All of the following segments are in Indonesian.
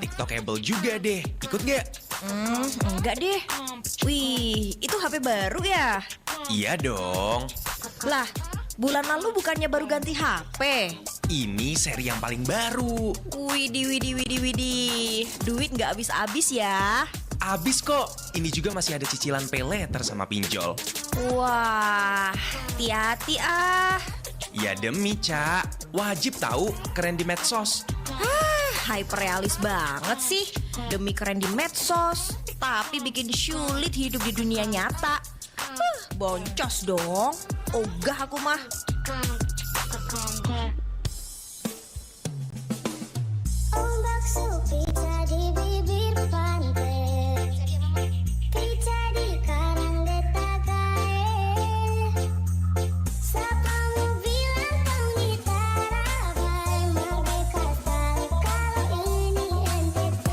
TikTokable juga deh. Ikut gak? Enggak deh. Wih, itu HP baru ya? Iya dong. Lah, bulan lalu bukannya baru ganti HP? Ini seri yang paling baru. Widih. Duit nggak habis-habis ya? Abis kok. Ini juga masih ada cicilan pay later sama pinjol. Wah, hati-hati ah. Ya demi, Cak. Wajib tahu, keren di medsos. Hyperrealis banget sih. Demi keren di medsos, tapi bikin sulit hidup di dunia nyata. Boncos dong. Ogah aku mah. Ombak sepi di bibir pantai, pica di karang detagae. Siapamu bilang kau di Tarabai, merdeka sekali kalau ini NTT.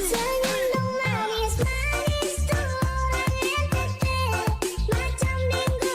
Senyum dong manis-manis tuh orang NTT, macam minggu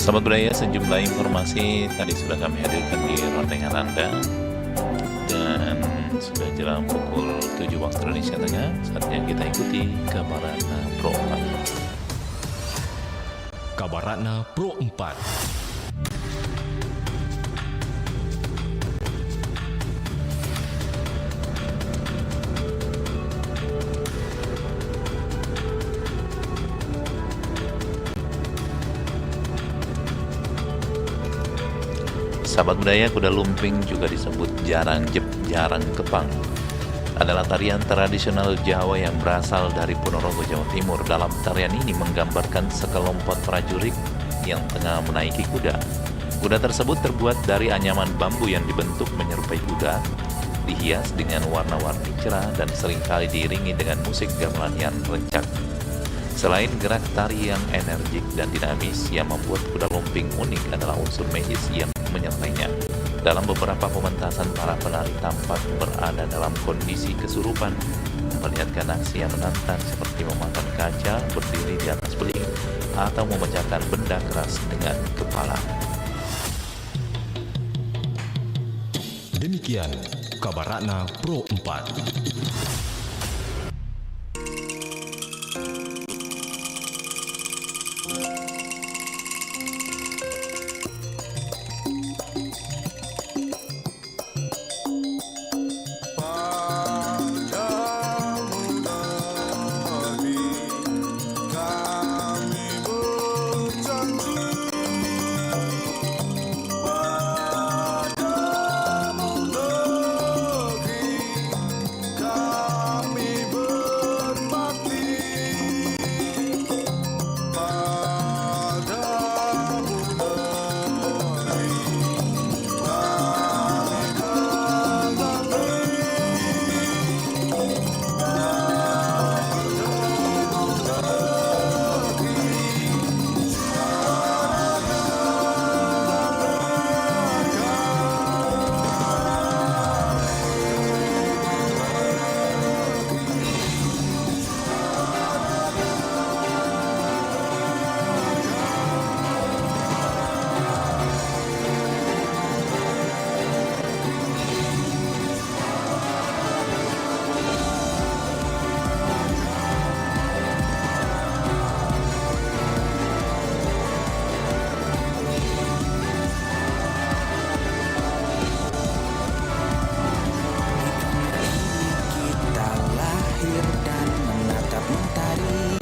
Sahabat budaya, sejumlah informasi tadi sudah kami hadirkan di rondengan Anda. Dan sudah jelang pukul 7 waktu Indonesia Tengah. Saatnya kita ikuti Kabar Ratna Pro 4. Kabar Ratna Pro 4. Sahabat budaya, kuda lumping juga disebut jarang jep, jarang kepang. Adalah tarian tradisional Jawa yang berasal dari Ponorogo, Jawa Timur. Dalam tarian ini menggambarkan sekelompok prajurit yang tengah menaiki kuda. Kuda tersebut terbuat dari anyaman bambu yang dibentuk menyerupai kuda, dihias dengan warna-warni cerah dan seringkali diiringi dengan musik gamelan yang rencak. Selain gerak tari yang energik dan dinamis, yang membuat kuda lumping unik adalah unsur magis yang menyertainya. Dalam beberapa pementasan, para penari tampak berada dalam kondisi kesurupan, memperlihatkan aksi yang menantang seperti memakan kaca, berdiri di atas beling, atau memecahkan benda keras dengan kepala. Demikian Kabar Ratna Pro 4. Kita lahir dan menatap mentari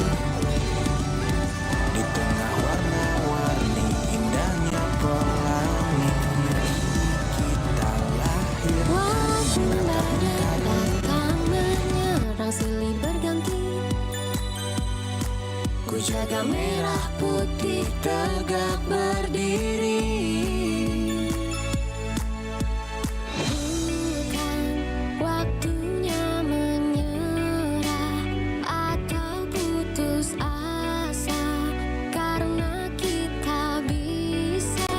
di tengah warna-warni indahnya pelangi. Kita lahir Waktu dan menatap mentari. akan menyerang silih berganti. Ku jaga merah putih tegak berdiri. Bukan waktunya menyerah atau putus asa, karena kita bisa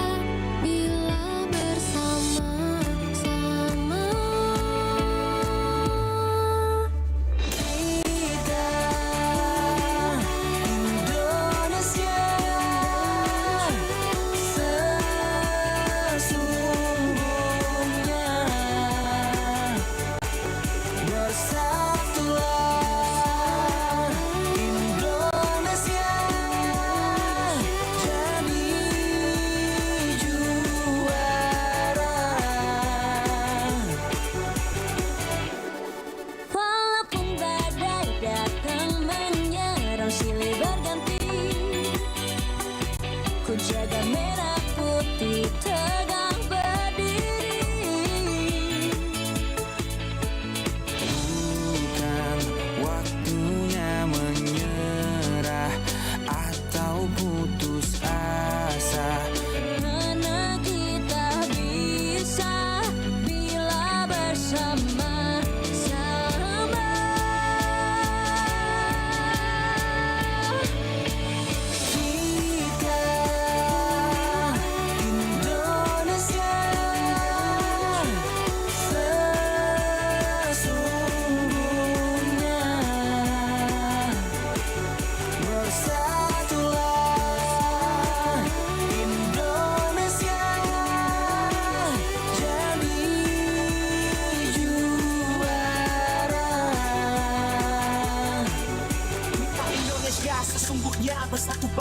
bila bersama-sama. Kita Indonesia,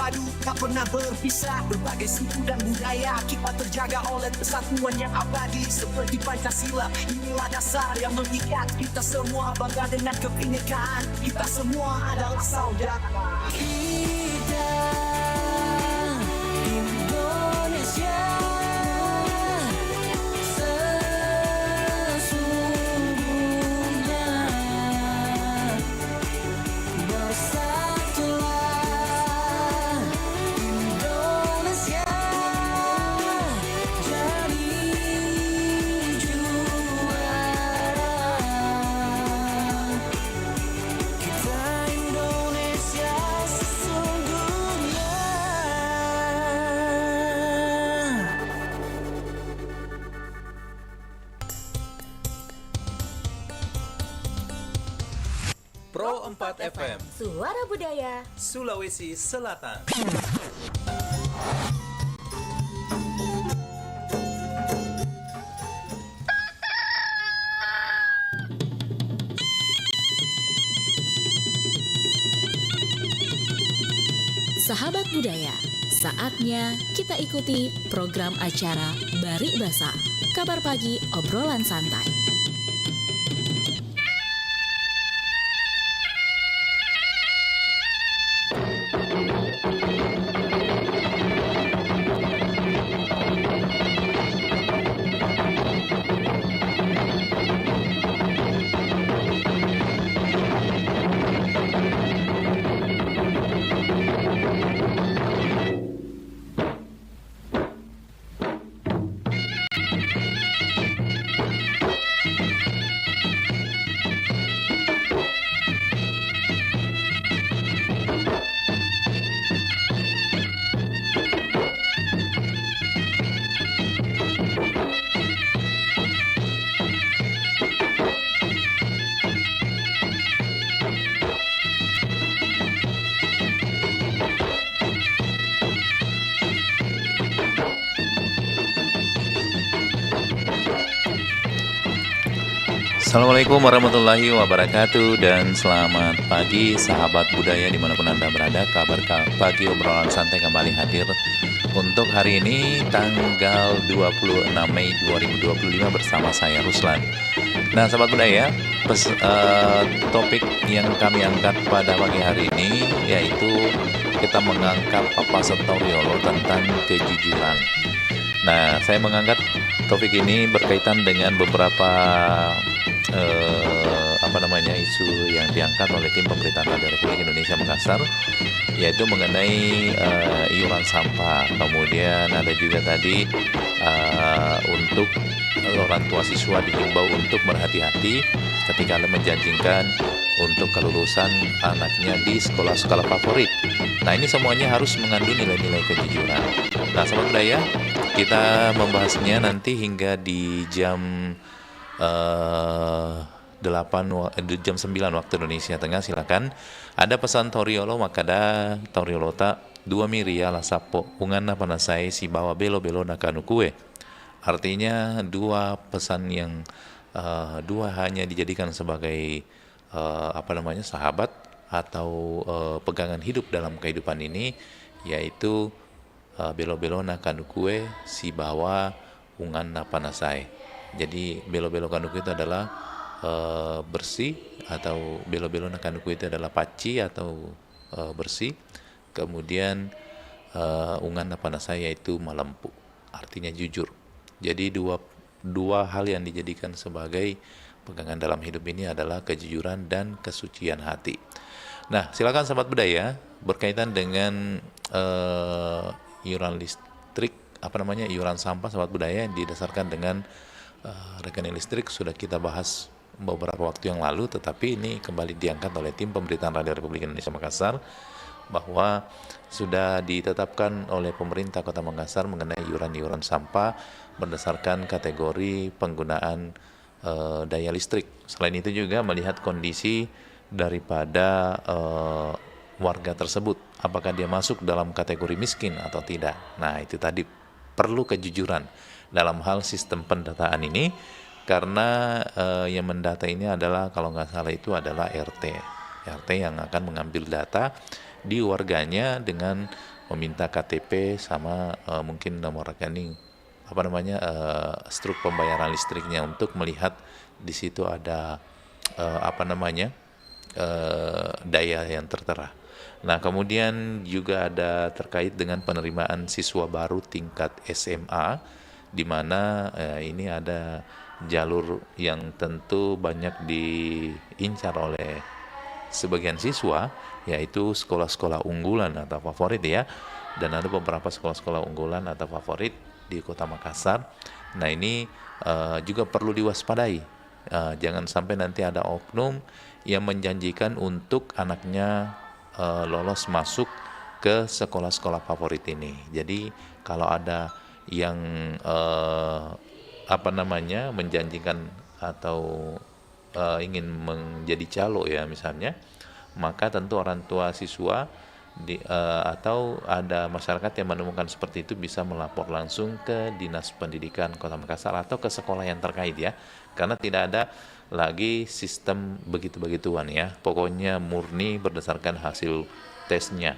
padu, tak pernah berpisah. Berbagai suku dan budaya kita terjaga oleh persatuan yang abadi seperti Pancasila. Inilah dasar yang mengikat kita semua, bangga dengan kebinekaan. Kita semua adalah saudara. Kita Indonesia. Pro 4 FM, Suara Budaya. Sulawesi Selatan. Sahabat budaya, saatnya kita ikuti program acara Barik Basa, kabar pagi obrolan santai. Assalamualaikum warahmatullahi wabarakatuh dan selamat pagi sahabat budaya dimanapun Anda berada. Kabar pagi obrolan santai kembali hadir untuk hari ini tanggal 26 Mei 2025 bersama saya Ruslan. Nah sahabat budaya, topik yang kami angkat pada pagi hari ini yaitu kita mengangkat Papa Setoryolo tentang kejujuran. Nah saya mengangkat topik ini berkaitan dengan beberapa isu yang diangkat oleh tim pemerintahan Radio Republik Indonesia Makassar, yaitu mengenai iuran sampah. Kemudian ada juga tadi untuk orang tua siswa dihimbau untuk berhati-hati ketika menjanjikan untuk kelulusan anaknya di sekolah-sekolah favorit. Nah ini semuanya harus mengandung nilai-nilai kejujuran. Nah sahabat budaya, kita membahasnya nanti hingga di jam 9 waktu Indonesia Tengah. Silakan. Ada pesan Toriolo makada Toriolota 2 miria la sapo unganna panasai si bawa belo-belo nakanu kue. Artinya dua pesan yang dua hanya dijadikan sebagai sahabat atau pegangan hidup dalam kehidupan ini, yaitu belo-belo nakanu kue si bawa unganna panasai. Jadi belo-belo kanduku itu adalah bersih, atau belo-belo kanduku itu adalah paci atau bersih. Kemudian ungan panasai yaitu malempu, artinya jujur. Jadi dua hal yang dijadikan sebagai pegangan dalam hidup ini adalah kejujuran dan kesucian hati. Nah silakan sahabat budaya, berkaitan dengan iuran listrik, iuran sampah sahabat budaya yang didasarkan dengan rekening listrik sudah kita bahas beberapa waktu yang lalu, tetapi ini kembali diangkat oleh tim pemberitaan Radio Republik Indonesia Makassar bahwa sudah ditetapkan oleh pemerintah Kota Makassar mengenai iuran-iuran sampah berdasarkan kategori penggunaan daya listrik. Selain itu juga melihat kondisi daripada warga tersebut, apakah dia masuk dalam kategori miskin atau tidak. Nah itu tadi perlu kejujuran dalam hal sistem pendataan ini, karena yang mendata ini adalah, kalau nggak salah itu adalah RT yang akan mengambil data di warganya dengan meminta KTP sama mungkin nomor rekening struk pembayaran listriknya untuk melihat di situ ada daya yang tertera. Nah, kemudian juga ada terkait dengan penerimaan siswa baru tingkat SMA, di mana ini ada jalur yang tentu banyak diincar oleh sebagian siswa, yaitu sekolah-sekolah unggulan atau favorit ya. Dan ada beberapa sekolah-sekolah unggulan atau favorit di Kota Makassar. Nah, ini juga perlu diwaspadai. Jangan sampai nanti ada oknum yang menjanjikan untuk anaknya lolos masuk ke sekolah-sekolah favorit ini. Jadi kalau ada yang menjanjikan atau ingin menjadi calo ya misalnya, maka tentu orang tua siswa atau ada masyarakat yang menemukan seperti itu bisa melapor langsung ke Dinas Pendidikan Kota Makassar atau ke sekolah yang terkait ya, karena tidak ada lagi sistem begitu-begituan ya. Pokoknya murni berdasarkan hasil tesnya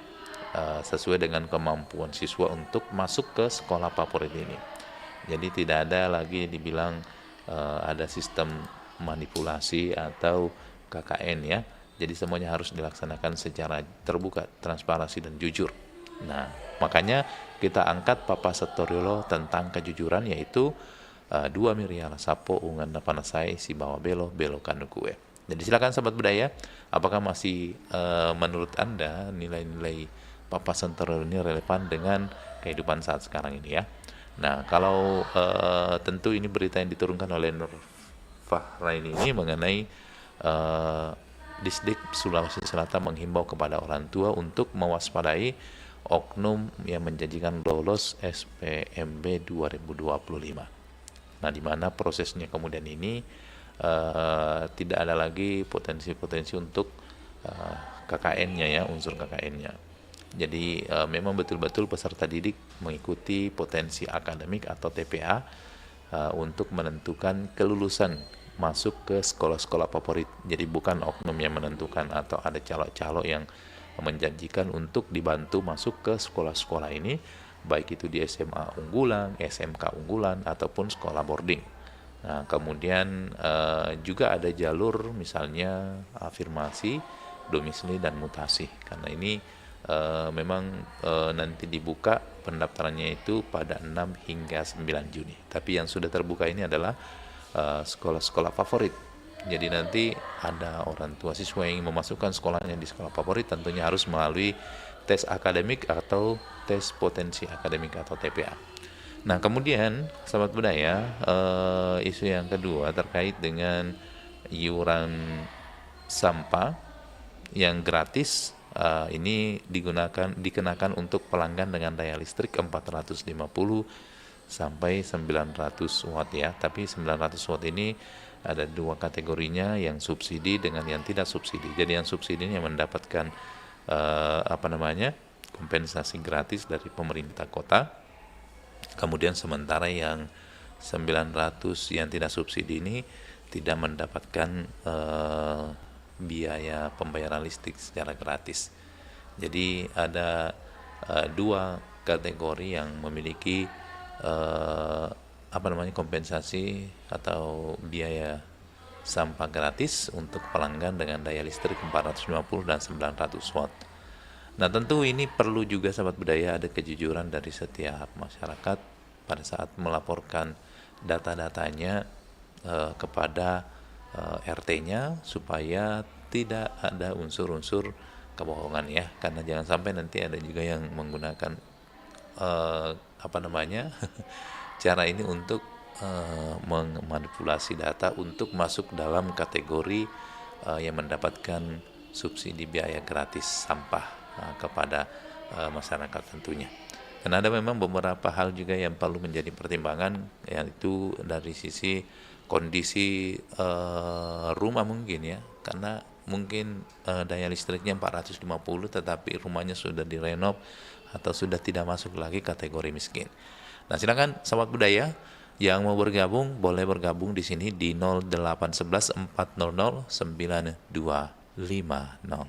sesuai dengan kemampuan siswa untuk masuk ke sekolah favorit ini. Jadi tidak ada lagi dibilang ada sistem manipulasi atau KKN ya. Jadi semuanya harus dilaksanakan secara terbuka, transparansi dan jujur. Nah, makanya kita angkat Papa Setoriolo tentang kejujuran, yaitu dua Miriala Sapo ungan napanasai si bawa belo kanu kue. Jadi silakan sahabat budaya, apakah masih menurut Anda nilai-nilai Papa Setoriolo ini relevan dengan kehidupan saat sekarang ini ya? Nah, kalau tentu ini berita yang diturunkan oleh Nur Fahraini ini mengenai Disdik Sulawesi Selatan menghimbau kepada orang tua untuk mewaspadai oknum yang menjanjikan lolos SPMB 2025. Nah, di mana prosesnya kemudian ini tidak ada lagi potensi-potensi untuk KKN-nya ya, unsur KKN-nya. Jadi memang betul-betul peserta didik mengikuti potensi akademik atau TPA untuk menentukan kelulusan masuk ke sekolah-sekolah favorit. Jadi bukan oknum yang menentukan atau ada calo-calo yang menjanjikan untuk dibantu masuk ke sekolah-sekolah ini, baik itu di SMA unggulan, SMK unggulan, ataupun sekolah boarding. Nah, kemudian juga ada jalur misalnya afirmasi, domisili, dan mutasi. Karena ini memang nanti dibuka pendaftarannya itu pada 6 hingga 9 Juni. Tapi yang sudah terbuka ini adalah sekolah-sekolah favorit. Jadi nanti ada orang tua siswa yang ingin memasukkan sekolahnya di sekolah favorit, tentunya harus melalui tes akademik atau tes potensi akademik atau TPA. Nah, kemudian sahabat budaya, isu yang kedua terkait dengan iuran sampah yang gratis. Ini dikenakan untuk pelanggan dengan daya listrik 450 sampai 900 watt ya. Tapi 900 watt ini ada dua kategorinya, yang subsidi dengan yang tidak subsidi. Jadi yang subsidi ini yang mendapatkan kompensasi gratis dari pemerintah kota. Kemudian sementara yang 900 yang tidak subsidi ini tidak mendapatkan biaya pembayaran listrik secara gratis. Jadi ada dua kategori yang memiliki kompensasi atau biaya sampah gratis untuk pelanggan dengan daya listrik 450 dan 900 watt. Nah, tentu ini perlu juga sahabat budaya ada kejujuran dari setiap masyarakat pada saat melaporkan data-datanya kepada RT-nya, supaya tidak ada unsur-unsur kebohongan ya. Karena jangan sampai nanti ada juga yang menggunakan cara ini untuk memanipulasi data untuk masuk dalam kategori yang mendapatkan subsidi biaya gratis sampah kepada masyarakat tentunya. Dan ada memang beberapa hal juga yang perlu menjadi pertimbangan, yaitu dari sisi kondisi rumah mungkin ya, karena mungkin daya listriknya 450 tetapi rumahnya sudah direnov atau sudah tidak masuk lagi kategori miskin. Nah, silakan sahabat budaya yang mau bergabung boleh bergabung di sini di 0811 400 9250.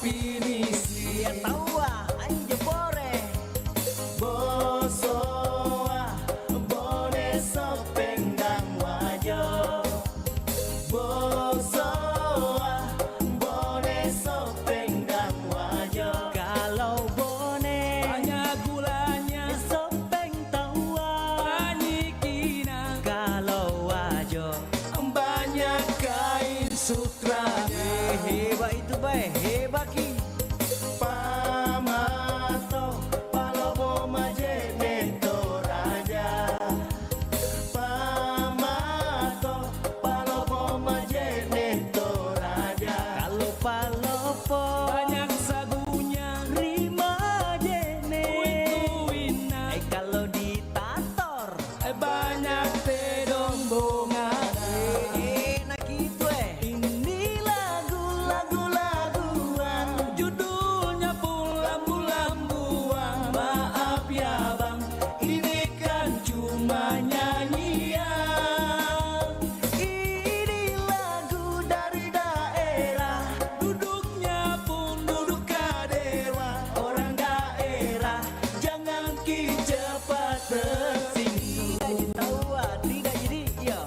definisi tawa aing jebore bosoa bone sopeng dan wajo bosoa bone sopeng dan wajo kalau bone banyak gulanya sopeng tawa banyikina kalau wajo banyak kain sutra heba itu bae heba ki pamato palobo majene toraja pamato palobo majene toraja kalau palopo banyak sagunya rima jene wina kalau ditator banyak tedong bonga enak gitu ini lagu-laguan judulnya pun lambu-lambuan maaf ya bang ini kan cuma nyanyian ini lagu dari daerah duduknya pun duduk kadewa orang daerah jangan ki cepat tersinggung tidak tahu tidak jadi ya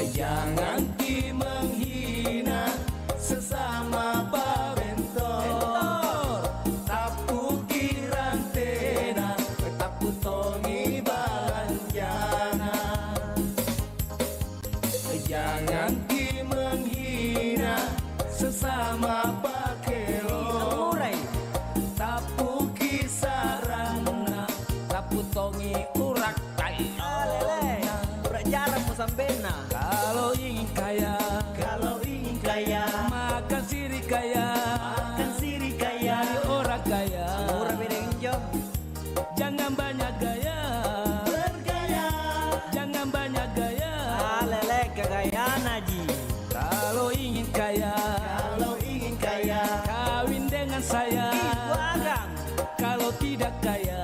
jangan ki menghina sesama pabentor tapu kirang tena tapu tongi balanjana jangan ki menghina sesama pakelo tapu kisarana tapu tongi urak lele urak jarang musambena kalau ingin kaya makan siri kaya dari orang kaya murah bedengjo jangan banyak gaya bergaya jangan banyak gaya lele kegayaan aji kalau ingin kaya kawin dengan saya itu agam kalau tidak kaya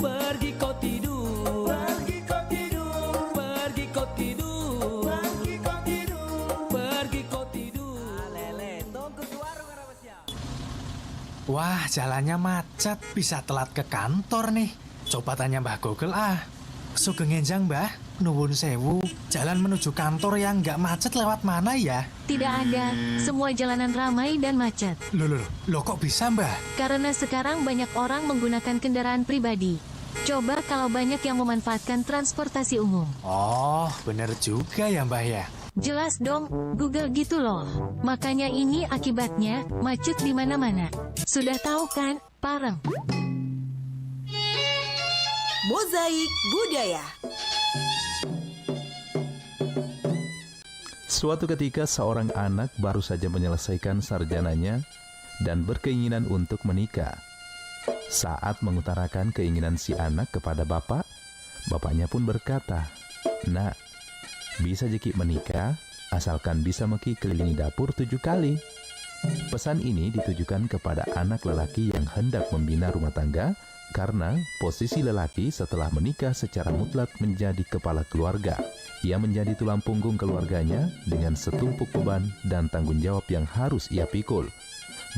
pergi kau tidur pergi kau tidur pergi kau tidur pergi kau tidur pergi kau tidur lele tunggu di warung Arabasya. Wah, jalannya macet, bisa telat ke kantor nih. Coba tanya Mbah Google ah. Sugeng enjang Mbah, nuwun sewu. Jalan menuju kantor yang nggak macet lewat mana ya? Tidak ada, semua jalanan ramai dan macet. Loh kok bisa Mbah? Karena sekarang banyak orang menggunakan kendaraan pribadi. Coba kalau banyak yang memanfaatkan transportasi umum. Oh, bener juga ya Mbah ya. Jelas dong, Google gitu loh. Makanya ini akibatnya, macet di mana-mana. Sudah tahu kan, Pareng? Mozaik Budaya. Suatu ketika seorang anak baru saja menyelesaikan sarjananya dan berkeinginan untuk menikah. Saat mengutarakan keinginan si anak kepada bapak, bapaknya pun berkata, "Nak, bisa jeki menikah asalkan bisa meki kelilingi dapur 7 kali." Pesan ini ditujukan kepada anak lelaki yang hendak membina rumah tangga karena posisi lelaki setelah menikah secara mutlak menjadi kepala keluarga. Ia menjadi tulang punggung keluarganya dengan setumpuk beban dan tanggung jawab yang harus ia pikul.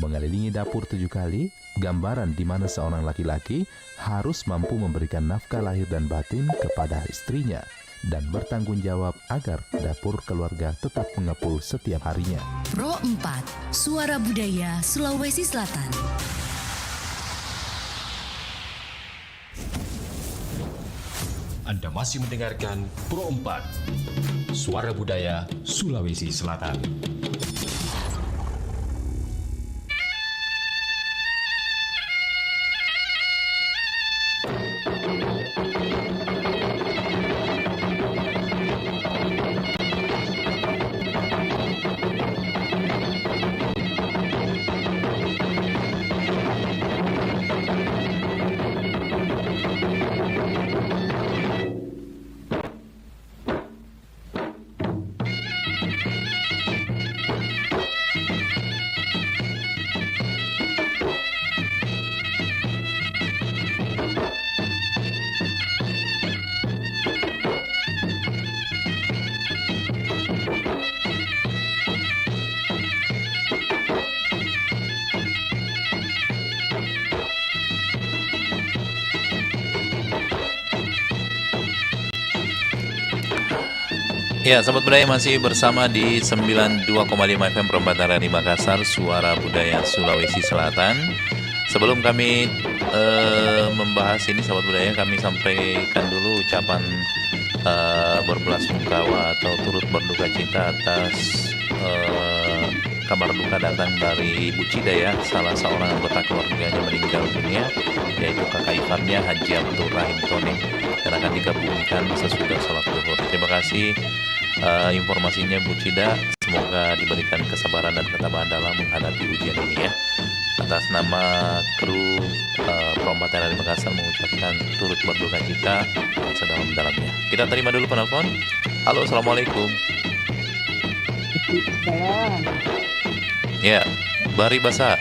Mengelilingi dapur 7 kali, gambaran di mana seorang laki-laki harus mampu memberikan nafkah lahir dan batin kepada istrinya dan bertanggung jawab agar dapur keluarga tetap mengepul setiap harinya. Pro 4, Suara Budaya Sulawesi Selatan. Anda masih mendengarkan Pro 4, Suara Budaya Sulawesi Selatan. Ya, Sobat Budaya masih bersama di 92,5 FM Perempatan di Makassar, Suara Budaya Sulawesi Selatan. Sebelum kami membahas ini, Sobat Budaya, kami sampaikan dulu ucapan berbelasungkawa atau turut berduka cita atas kabar duka datang dari Ibu Cida ya, salah seorang anggota keluarganya meninggal dunia, yaitu kakak iparnya Haji Abdul Rahim Tone, dan akan digabungkan sesudah sholat zuhur. Terima kasih informasinya Bu Cida, semoga diberikan kesabaran dan ketabahan dalam menghadapi ujian ini ya. Atas nama kru Perempatan dari Makassar mengucapkan turut berduka cita sedalam-dalamnya. Kita terima dulu penelpon. Halo, assalamualaikum. Ya, Bari Basa.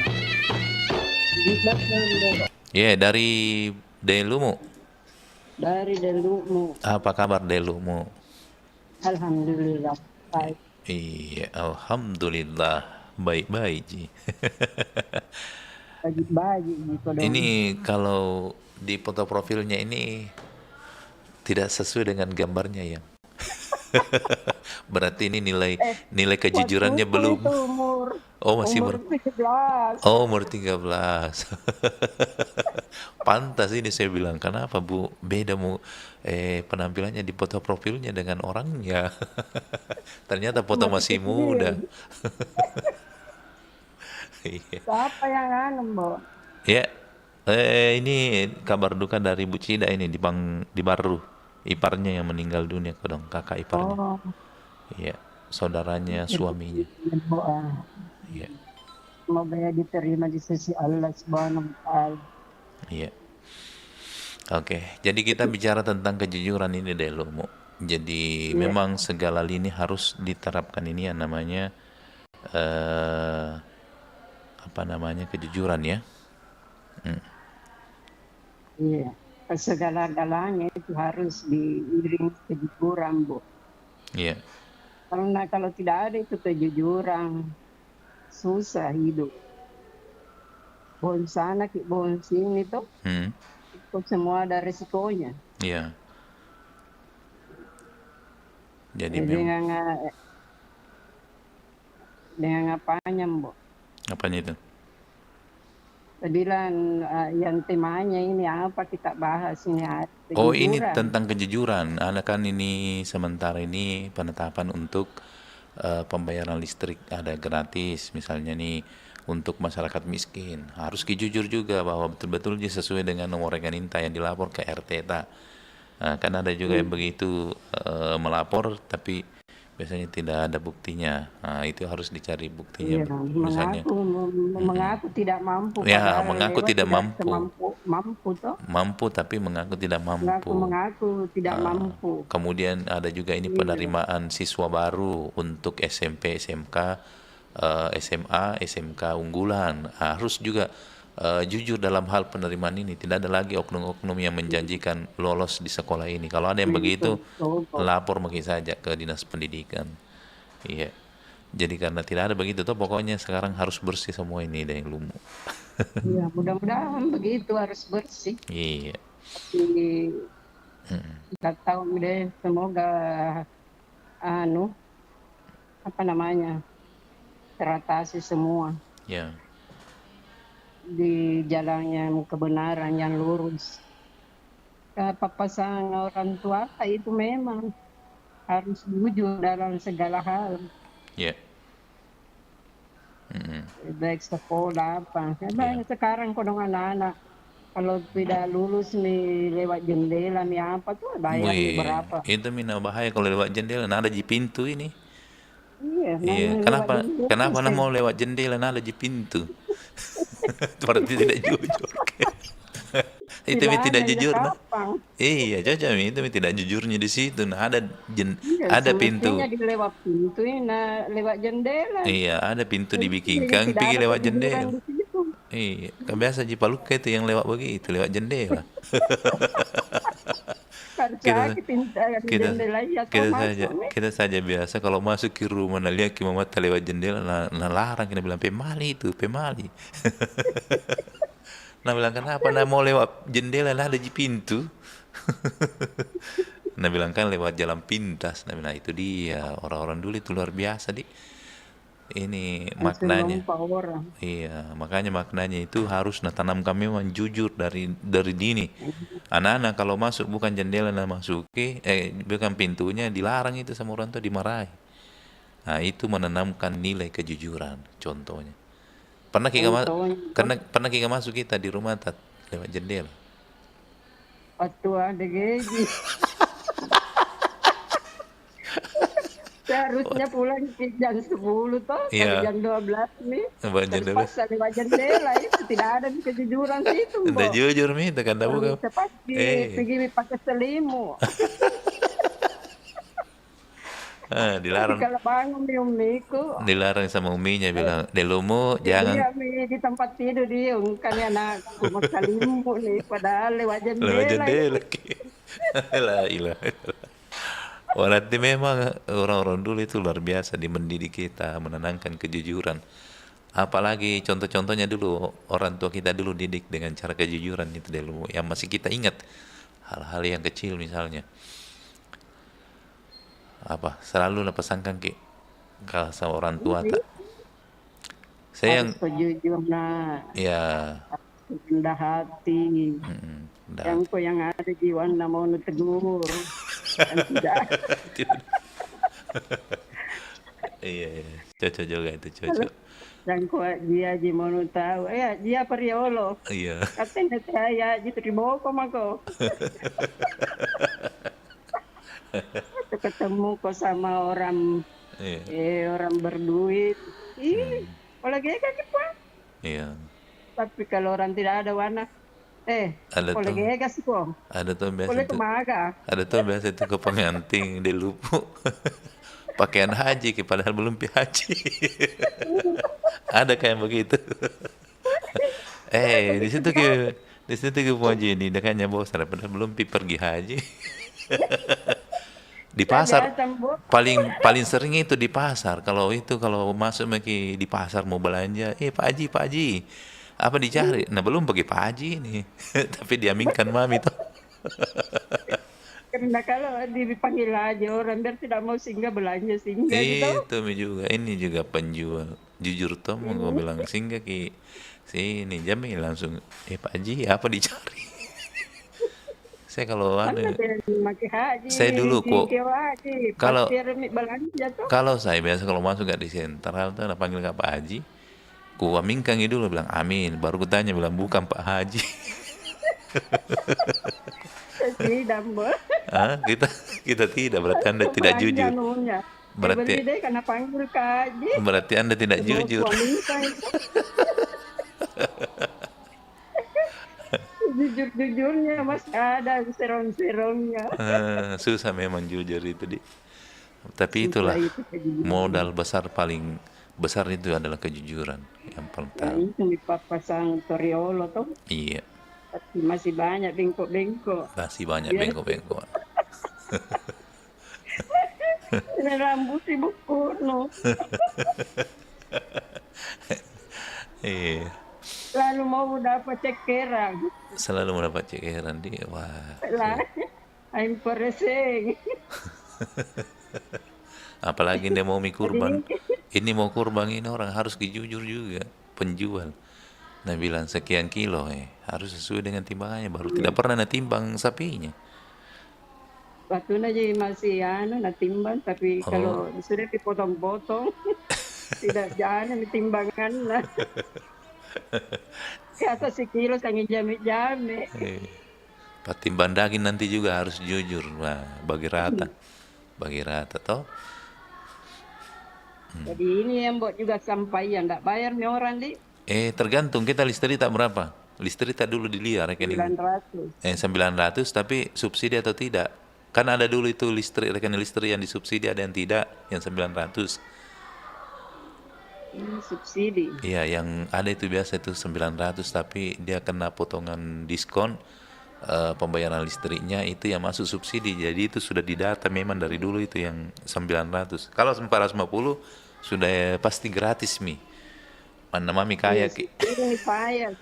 Ya, dari Delumu. Dari Delumu. Apa kabar Delumu? Alhamdulillah baik. Iya, alhamdulillah baik-baik Ji. Baik-baik gitu dong. Ini kalau di foto profilnya ini tidak sesuai dengan gambarnya ya. Berarti ini nilai kejujurannya belum. Oh, masih umur 13. Oh, umur 13. Pantas ini saya bilang, kenapa Bu beda penampilannya di foto profilnya dengan orangnya. Ternyata foto masih muda. Siapa yang anu, Bo? Ya, ini kabar duka dari Bu Cida ini di Baru, iparnya yang meninggal dunia, dong, kakak iparnya. Oh. Iya, saudaranya, suaminya. Iya. Semoga ya diterima di sisi Allah Subhanahu wa taala. Iya. Oke, jadi kita bicara tentang kejujuran ini deh loh, Mu. Jadi memang segala lini harus diterapkan ini yang namanya kejujuran ya. Iya. Segala-galanya itu harus diiringi kejujuran, Bu. Iya. Karena kalau tidak ada itu kejujuran, susah hidup. Bon sana, bon sini tuh, itu semua ada resikonya. Iya. Jadi memang dengan apanya, Bu? apanya itu? Bilang yang temanya ini apa kita bahas ini? Oh, ini tentang kejujuran. Kan ini sementara ini penetapan untuk pembayaran listrik ada gratis misalnya nih untuk masyarakat miskin. Harus jujur juga bahwa betul-betul dia sesuai dengan nomor rekening yang dilapor ke RT ta. Nah, kan ada juga yang begitu melapor tapi biasanya tidak ada buktinya. Nah, itu harus dicari buktinya. Iya, Misalnya mengaku tidak mampu. ya, mengaku tidak mampu. Mampu toh? Mampu tapi mengaku tidak mampu. Mengaku tidak mampu. Kemudian ada juga ini penerimaan siswa baru untuk SMP, SMK, SMA, SMK unggulan. Harus juga jujur dalam hal penerimaan ini. Tidak ada lagi oknum-oknum yang menjanjikan lolos di sekolah ini. Kalau ada yang begitu, lapor mungkin saja ke dinas pendidikan. Iya. Jadi karena tidak ada begitu tuh, pokoknya sekarang harus bersih semua ini dari lumut. Iya, mudah-mudahan begitu, harus bersih. Iya. Tapi kita tahu deh, semoga teratasi semua. Ya. Di jalan yang kebenaran, yang lurus. Papasan orang tua itu memang harus jujur dalam segala hal. Ya. Baik sekolah apa. Banyak sekarang kodong anak-anak kalau tidak lulus nih lewat jendela nih apa tuh bayar berapa? Itu mina bahaya kalau lewat jendela. Nah, ada di pintu ini. Iya. Kenapa mau lewat jendela? Nah, ada di pintu. Berarti tidak jujur. Itu tidak jujur. Nah. Iya, cocok itu tidak jujurnya di situ. Nah, ada pintu. Lewat pintu lewat jendela. Iya, ada pintu dibikinkan, pergi lewat jendela. Iya, kan biasa di Paluka itu yang lewat begitu, lewat jendela. kita saja biasa kalau masuk ke rumah lihat mata lewat jendela, nah larang, kita bilang pemali. Nah bilang kenapa mau lewat jendela, nah ada di pintu. Nah bilang kan lewat jalan pintas. Nah bilang itu dia, orang-orang dulu itu luar biasa, Dik. Ini langsung maknanya. nompa orang. Iya, makanya maknanya itu harus tanam kami memang jujur dari dini. Anak-anak kalau masuk bukan jendela nah masuki, bukan pintunya, dilarang itu sama orang tua, dimarahi. Nah itu menanamkan nilai kejujuran, contohnya. Pernah kita masuk kita di rumah lewat jendela. Waktu ada gaji. Seharusnya pulang jam 10 toh, Iya. jam 12 nih. Lewat jendela. Terpaksa lewat jendela itu tidak ada kejujuran situ, Udah Mbok. jujur mi, tekan tahu kau. Cepat pergi pakai selimut. Dilarang. Kalau bangun di umiku, Dilarang sama uminya bilang, "Delumu jangan dia di tempat tidur dia, kan anakku mau selimut nih, padahal lewat lewat jendela. jendela." La ilaha illallah. Berarti memang orang-orang dulu itu luar biasa di mendidik kita, menanamkan kejujuran. Apalagi contoh-contohnya dulu, orang tua kita dulu didik dengan cara kejujuran itu dulu. Yang masih kita ingat, hal-hal yang kecil misalnya. Selalu pesankan kalau sama orang tua tak. Saya yang, Harus jujur, nah, ya, rendah hati. Yang kau yang ada jiwa nak mau tegur. Kan tidak. Iya, cocok juga itu, cocok. Yang kau dia mau tahu, dia periolo. Iya. Katanya saya gitu dibawa mako. Ketemu kok sama orang, orang berduit. Kalau kayak gitu. Iya. Tapi kalau orang tidak ada warna, ada kalau tuh, kayak kasih kok. ada tuh biasa Boleh tuh, kemaga. ada tuh biasa itu ke pengantin di lupu pakaian haji, padahal belum pi haji. Ada kayak begitu. Di situ ke haji ini, dekatnya bos, padahal belum pi pergi haji. Di pasar paling sering itu di pasar. Kalau masuk di pasar mau belanja, Pak Haji, apa dicari? Nah belum pergi Pak Haji ini, tapi diaminkan mami tuh. Karena kalau dipanggil aja orang biar tidak mau singgah belanja singgah gitu. Itu juga, ini juga penjual. Jujur tuh mau gue bilang singgah ki sini jamin langsung, Pak Haji apa dicari? Saya kalau saya dulu kok kalau saya biasa kalau masuk gak di sentral tuh panggil Pak Haji, ku amingkangi dulu bilang amin, baru ku tanya bilang bukan Pak Haji. Tidak, kita tidak, berarti Anda tidak jujur. Berarti Anda tidak jujur. Jujur-jujurnya mas ada serong-serongnya. Susah memang jujur itu tapi itulah modal besar paling besar itu adalah kejujuran yang pertama. Itu di pasang toriolo tuh. Iya. Tapi masih banyak bengkok-bengkok. Masih banyak bengkok-bengkok. Ini rambut ibu kuno. Iya. Lalu mau dapat cekeran. Selalu mau dapat cekeran dia. Wah. Lah, I'm persing. Apalagi dia mau kurban. Ini mau kurban ini orang harus jujur juga penjual. Nah bilang sekian kilo harus sesuai dengan timbangannya, baru tidak pernah timbang sapinya. Waktu aja masih timbang, tapi kalau sudah dipotong-potong tidak jangan timbangan lah. Ke atas sekilo sangat jame-jame. Patimbang daging nanti juga harus jujur, bagi rata toh. Jadi ini yang buat juga sampai yang tidak bayar nih orang di. Tergantung kita listrik tak berapa. Listrik tak dulu dilihat rekening. 900 tapi subsidi atau tidak. Kan ada dulu itu rekening listrik yang disubsidi, ada yang tidak, yang 900. Subsidi. Iya, yang ada itu biasa itu 900 tapi dia kena potongan diskon pembayaran listriknya itu yang masuk subsidi. Jadi itu sudah didata memang dari dulu itu yang 900. Kalau 450 sudah pasti gratis Mana mami kaya Ki?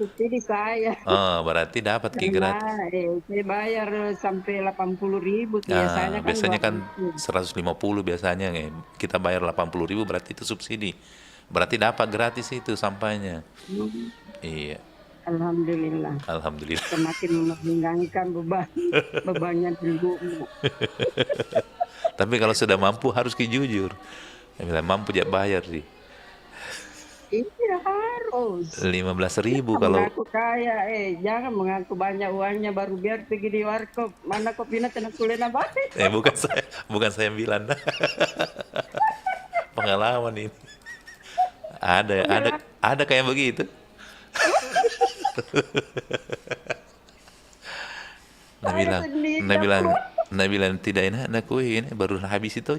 Subsidi kaya. Oh, berarti dapat Ki gratis. Saya bayar sampai 80.000 biasanya kan. Biasanya kan 150 biasanya ya. Kita bayar 80.000 berarti itu subsidi. Berarti dapat gratis itu sampahnya. Iya. Alhamdulillah. Semakin meringankan bebannya ibumu. Tapi kalau sudah mampu harus jujur. Bila mampu ya bayar sih. Iya harus. 15.000 kalau. Mengaku kaya, jangan mengaku banyak uangnya baru biar pergi di warkop. Mana kopinya tenang kulena baik. Bukan saya bilang. Pengalaman ini. Ada kayak begitu. Nah bilang tidak enak, nak kue ini baru habis itu.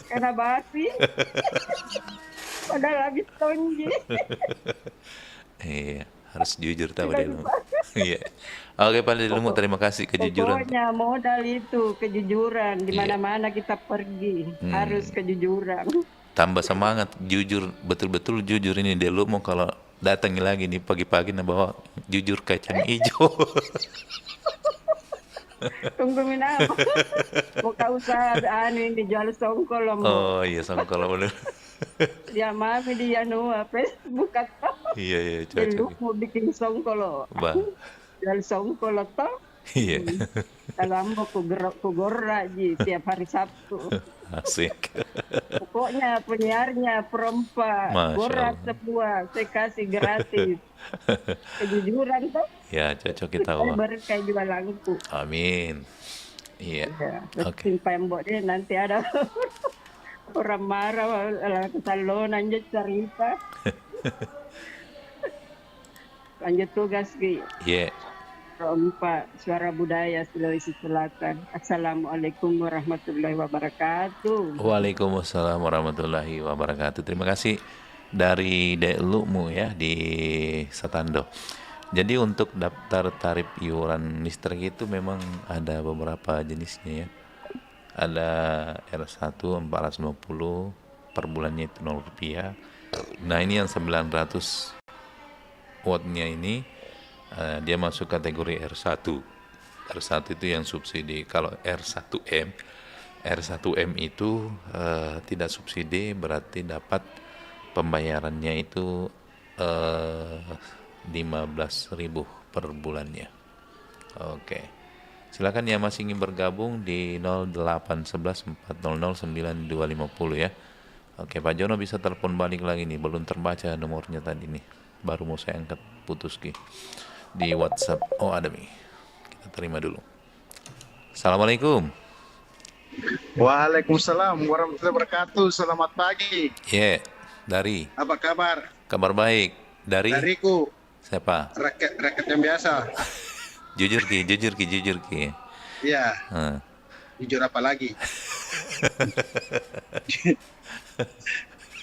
Karena basi. Padahal habis tonji. Iya, harus jujur tahu deh. Iya. Oke, Pak Lumu, terima kasih kejujuran. Pokoknya modal itu kejujuran di mana-mana kita pergi harus kejujuran. Tambah semangat, jujur, betul-betul jujur ini deh Lumu kalau datang lagi nih pagi-pagi bawa jujur kacang hijau. Tunggu minam. Buka usaha ini jual songkol. Oh iya songkol bener. Ya mami dia Facebook atau iya cocok. Mau bikin songkol jual songkol atau iya. Kalau mau ku gorra tiap hari Sabtu. Asik. Pokoknya penyiarnya perempuan gorra sebuah saya kasih gratis. Kejujuran tuh. Ya cocok kita. Berkah jualanku. Amin. Iya. Oke. Pembok dia nanti ada orang marah kesalonan aja cerita. Lanjut tugas Ki. Iya. Rompa Suara Budaya Sulawesi Selatan. Assalamualaikum warahmatullahi wabarakatuh. Waalaikumsalam warahmatullahi wabarakatuh. Terima kasih dari Dek Lumu ya di Satando. Jadi untuk daftar tarif iuran listrik itu memang ada beberapa jenisnya ya. Ada R1 450 per bulannya itu Rp0. Nah ini yang 900 wattnya ini dia masuk kategori R1. R1 itu yang subsidi. Kalau R1M itu tidak subsidi, berarti dapat pembayarannya itu 15.000 per bulannya. Oke. Silakan yang masih ingin bergabung di 0811 400 9250 ya. Oke, Pak Jono bisa telepon balik lagi nih, belum terbaca nomornya tadi nih. Baru mau saya angkat putus Ki. Di WhatsApp. Oh, ada nih. Kita terima dulu. Assalamualaikum. Waalaikumsalam warahmatullahi wabarakatuh. Selamat pagi. Iya, dari. Apa kabar? Kabar baik. Dariku. Siapa? Rakyat yang biasa. Jujur Ki. Iya. Jujur apa lagi?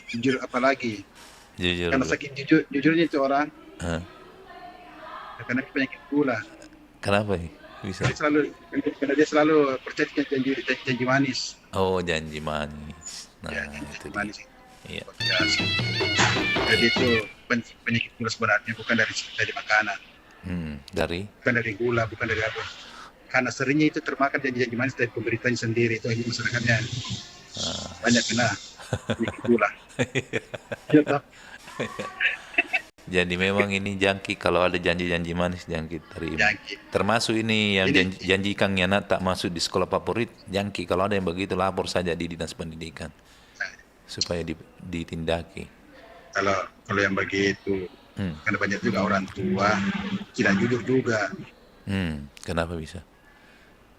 Jujur apa lagi? Jujur. Karena saking jujurnya itu orang. Karena penyakit gula. Kenapa ya? Bisa. Karena dia selalu percaya janji manis. Oh, janji manis. Nah, ya, janji manis. Iya. Jadi itu penyakit gula sebenarnya bukan dari makanan. Bukan dari gula, bukan dari apa. Karena seringnya itu termakan janji manis dari pemberitanya sendiri, itu masyarakatnya banyak kena penyakit gula. Jadi memang ini jangki kalau ada janji manis jangki terima. Termasuk ini yang janji Kang Yana tak masuk di sekolah favorit jangki. Kalau ada yang begitu lapor saja di Dinas Pendidikan supaya ditindaki. Kalau yang begitu, karena banyak juga orang tua tidak jujur juga. Kenapa bisa?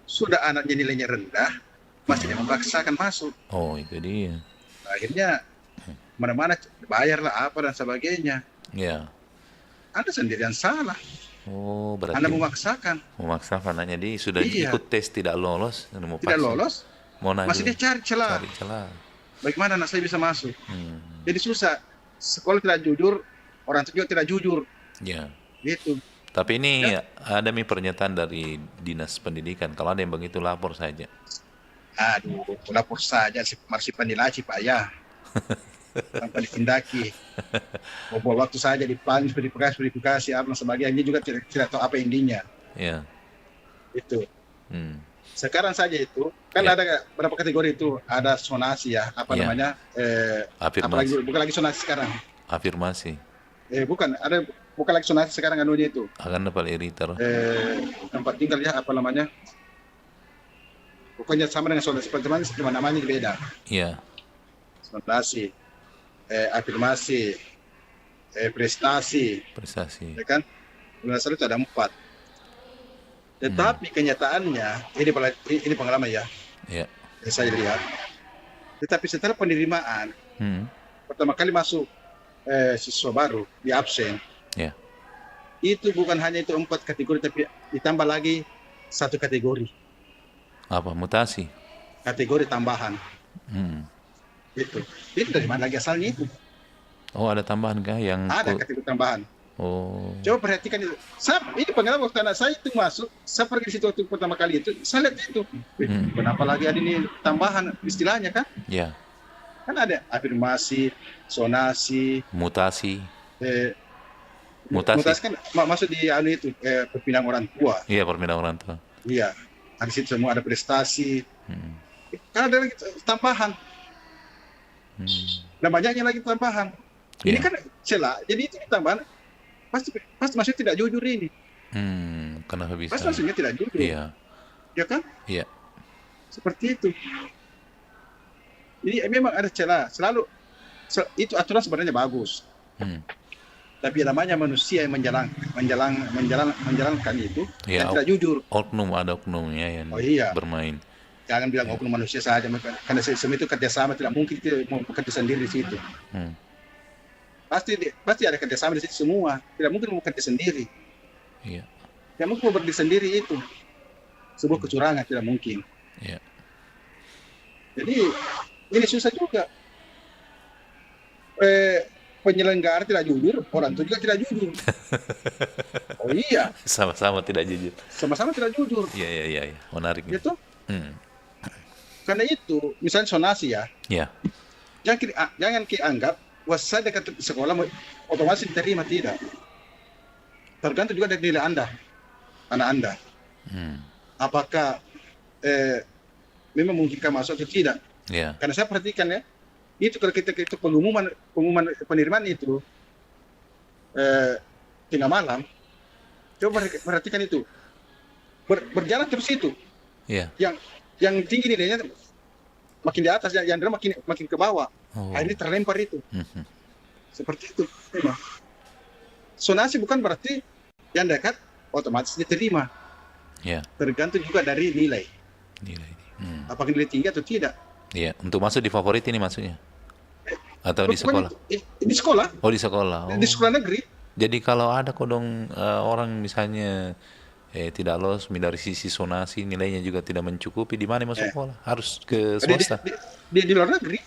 Sudah anaknya nilainya rendah, masih memaksakan masuk. Oh itu dia. Akhirnya mana-mana bayarlah apa dan sebagainya. Ya. Anda sendiri yang salah. Oh, berarti Anda memaksakan. Memaksakan anaknya dia sudah ikut tes tidak lolos, tidak lolos. Masih dia cari celah. Bagaimana anak saya bisa masuk? Jadi susah. Sekolah tidak jujur, orang tua tidak jujur. Ya. Gitu. Tapi ini ada pernyataan dari Dinas Pendidikan. Kalau ada yang begitu lapor saja. Aduh, lapor saja. Masih penilai Pak ya. tanpa ditindaki. Bobol waktu saja dipanggil, verifikasi, apa dan sebagainya, juga tidak tahu apa intinya. Ya. Itu. Sekarang saja itu kan ada berapa kategori itu, ada sonasi ya, apa namanya? Afirmasi. Bukan lagi sonasi sekarang. Afirmasi. Bukan lagi sonasi sekarang anunya itu. Akan dapat iriter. Tempat tinggal ya, apa namanya? Pokoknya sama dengan sonasi, cuma namanya beda. Iya. Sonasi, afirmasi, prestasi, ya kan? Itu ada 4. Tetapi kenyataannya, ini pengalaman ya, yang saya lihat. Tetapi setelah penerimaan, pertama kali masuk siswa baru di absen, itu bukan hanya itu 4 kategori, tapi ditambah lagi 1 kategori. Apa? Mutasi? Kategori tambahan. Itu dari mana lagi asalnya itu? Oh, ada tambahan kah yang? Ada kategori tambahan. Oh. Coba perhatikan itu. Ini pengalaman waktu anak saya itu masuk, saya pergi di situ waktu pertama kali itu, saya lihat itu. Kenapa lagi ada ini tambahan istilahnya kan? Ya. Kan ada afirmasi, sonasi, mutasi. Mutasi kan masuk di itu perpindahan orang tua. Iya, perpindahan orang tua. Iya. Di situ semua ada prestasi. Kan ada lagi tambahan. Nah, banyaknya lagi tambahan. Ini kan celah. Jadi itu tambahan. Pasti maksudnya tidak jujur ini. Kenapa bisa? Pasti maksudnya tidak jujur. Iya. Ya kan? Iya. Seperti itu. Jadi memang ada celah. Selalu itu aturan sebenarnya bagus. Tapi namanya manusia yang menjalankan itu yang tidak jujur. Ada oknumnya yang bermain. Jangan bilang oknum manusia saja, karena semua itu kerjasama, tidak mungkin kita mau bekerja sendiri di situ. Pasti ada kerjasama di situ semua. Tidak mungkin mau bekerja sendiri. Iya. Tidak mungkin mau berdiri sendiri itu. Sebuah kecurangan tidak mungkin. Iya. Jadi ini susah juga. Penyelenggara tidak jujur, orang itu juga tidak jujur. Oh iya. Sama-sama tidak jujur. Sama-sama tidak jujur. Iya. Menarik. Gitu. Karena itu, misalnya sonasi ya. Iya. Jangan anggap wah saya dekat sekolah otomatis diterima, tidak. Tergantung juga dari nilai Anda, anak Anda. Apakah memang memungkinkan masuk atau tidak? Karena saya perhatikan ya, itu kalau kita pengumuman penerimaan itu tengah malam, coba perhatikan itu berjalan terus itu. Yang tinggi nilainya makin di atas, yang rendah makin ke bawah. Akhirnya terlempar itu. Seperti itu. Sonasi bukan berarti yang dekat otomatis diterima. Tergantung juga dari nilai. Apakah nilai tinggi atau tidak. Iya, untuk masuk di favorit ini maksudnya? Atau di sekolah? Di sekolah. Oh, di sekolah. Di sekolah negeri. Jadi kalau ada kodong orang misalnya tidak lolos dari sisi sonasi, nilainya juga tidak mencukupi, di mana masuk sekolah? Harus ke swasta. Di luar negeri.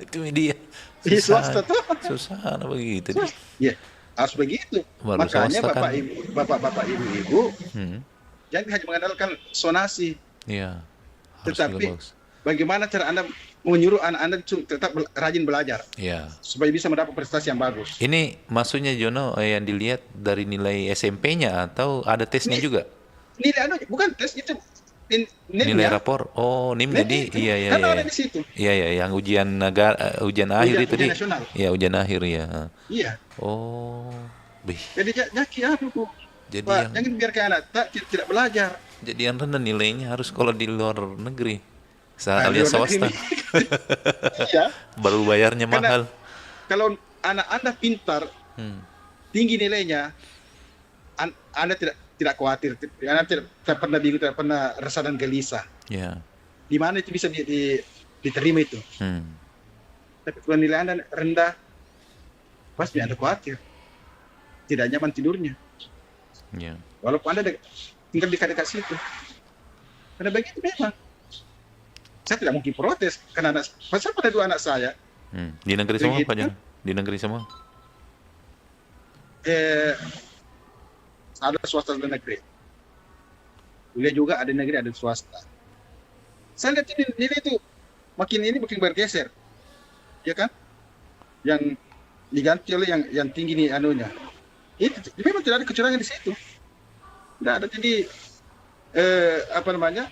Itu media. Di swasta tuh. Susah begitu. Iya, harus begitu. Makanya bapak-bapak ibu-ibu jangan hanya mengandalkan sonasi. Iya. Tetapi bagaimana cara Anda menyuruh anak-Anda tetap rajin belajar, supaya bisa mendapat prestasi yang bagus. Ini maksudnya Jono yang dilihat dari nilai SMP-nya atau ada tesnya juga? Nilai bukan tes itu. Nilai rapor. Oh, NIM jadi iya. Ada di situ. Iya, yang ujian akhir itu ujian nasional. Iya, ujian akhir ya. Iya. Oh. Jadi Jadi jangan biarkan anak tidak belajar. Jadi yang rendah nilainya harus kalau di luar negeri. Alias swasta. Iya. Baru bayarnya mahal. Kalau anak Anda pintar, tinggi nilainya, Anda tidak khawatir, Anda tidak pernah bingung, tidak pernah resah dan gelisah. Ya. Di mana itu bisa diterima itu. Tapi kalau nilai Anda rendah, pasti Anda khawatir, tidak nyaman tidurnya. Ya. Walaupun Anda tinggal di dekat situ. Karena begitu memang. Saya tidak mungkin protes karena saya pada 2 anak saya. Di negeri semua Pak Jan? Di negeri semua? Ada swasta dan negeri. Kuliah juga ada negeri, ada swasta. Saya lihat ini itu makin bergeser. ya kan? Yang diganti oleh yang tinggi nih anunya. Itu memang tidak ada kecurangan di situ. Tidak ada. Jadi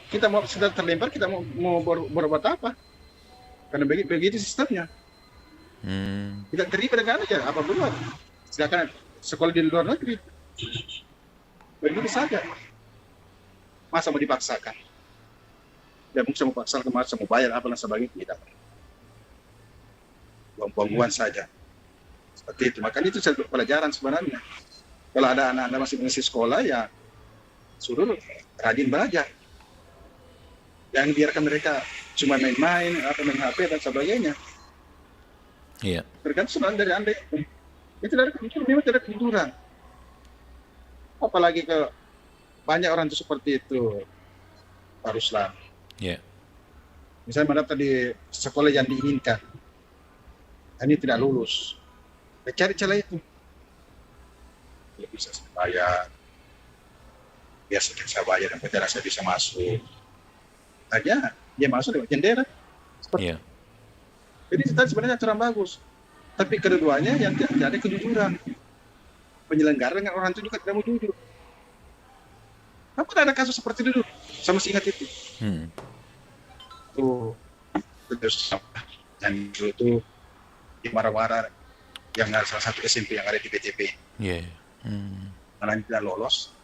kita mau sudah terlempar, kita mau berbuat apa? Karena begitu sistemnya. Tidak terima dengan aja apa buat. Silakan sekolah di luar negeri. Begitu saja. Masa mau dipaksakan? Ya mungkin mau paksakan, masa mau bayar apa dan sebagainya, tidak. Buang-buangan saja. Seperti itu. Makanya itu satu pelajaran sebenarnya. Kalau ada anak-anak masih sekolah, ya suruh rajin belajar. Jangan biarkan mereka cuma main-main, main HP dan sebagainya. Iya. Tergantung sebenarnya dari Anda itu. Itu dari kejujuran, memang tidak kejujuran. Apalagi ke banyak orang itu seperti itu, Pak Ruslan. Iya. Misalnya mendaftar di sekolah yang diinginkan, ini tidak lulus. Cari celah itu. Ya bisa saya bayar. Biasa saya bayar dan penjara saya bisa masuk. Aja dia masuk lewat jendela. Iya. Jadi itu sebenarnya aturan bagus. Tapi keduanya yang tidak ada kejujuran. Penyelenggara dengan orang itu juga tidak mau jujur. Apa ada kasus seperti itu? Sama masih ingat itu. Tuh terus yang itu marah-marah yang salah satu SMP yang ada di BTP. Iya. Karena tidak lolos,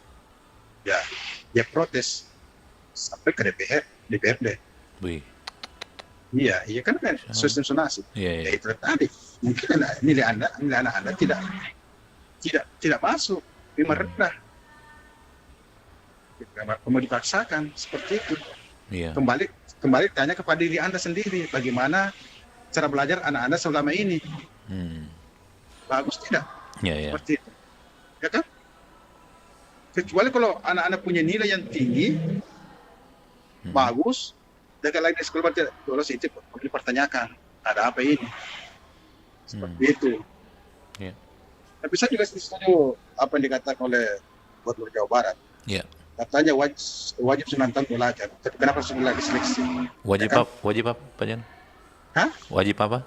ya dia protes sampai ke DPRD. Wih. Iya kan sistem zonasi. Iya. Ya itu tadi. Mungkin nilai anak-anak tidak masuk, memang rendah. Mau dipaksakan seperti itu. Iya. Kembali tanya kepada diri Anda sendiri, bagaimana cara belajar anak-Anda selama ini. Bagus tidak? Iya. Seperti itu. Ya kan? Kecuali kalau anak-anak punya nilai yang tinggi, bagus, dan lagi di sekolah tidak lolos, itu perlu dipertanyakan. Ada apa ini? Seperti itu. Iya. Tapi saya juga setuju apa yang dikatakan oleh Gubernur Jawa Barat. Iya. Katanya wajib 9 tahun belajar. Tapi kenapa harus lagi seleksi? Wajib ya kan? Wajib apa, Pak Jan? Hah? Wajib apa?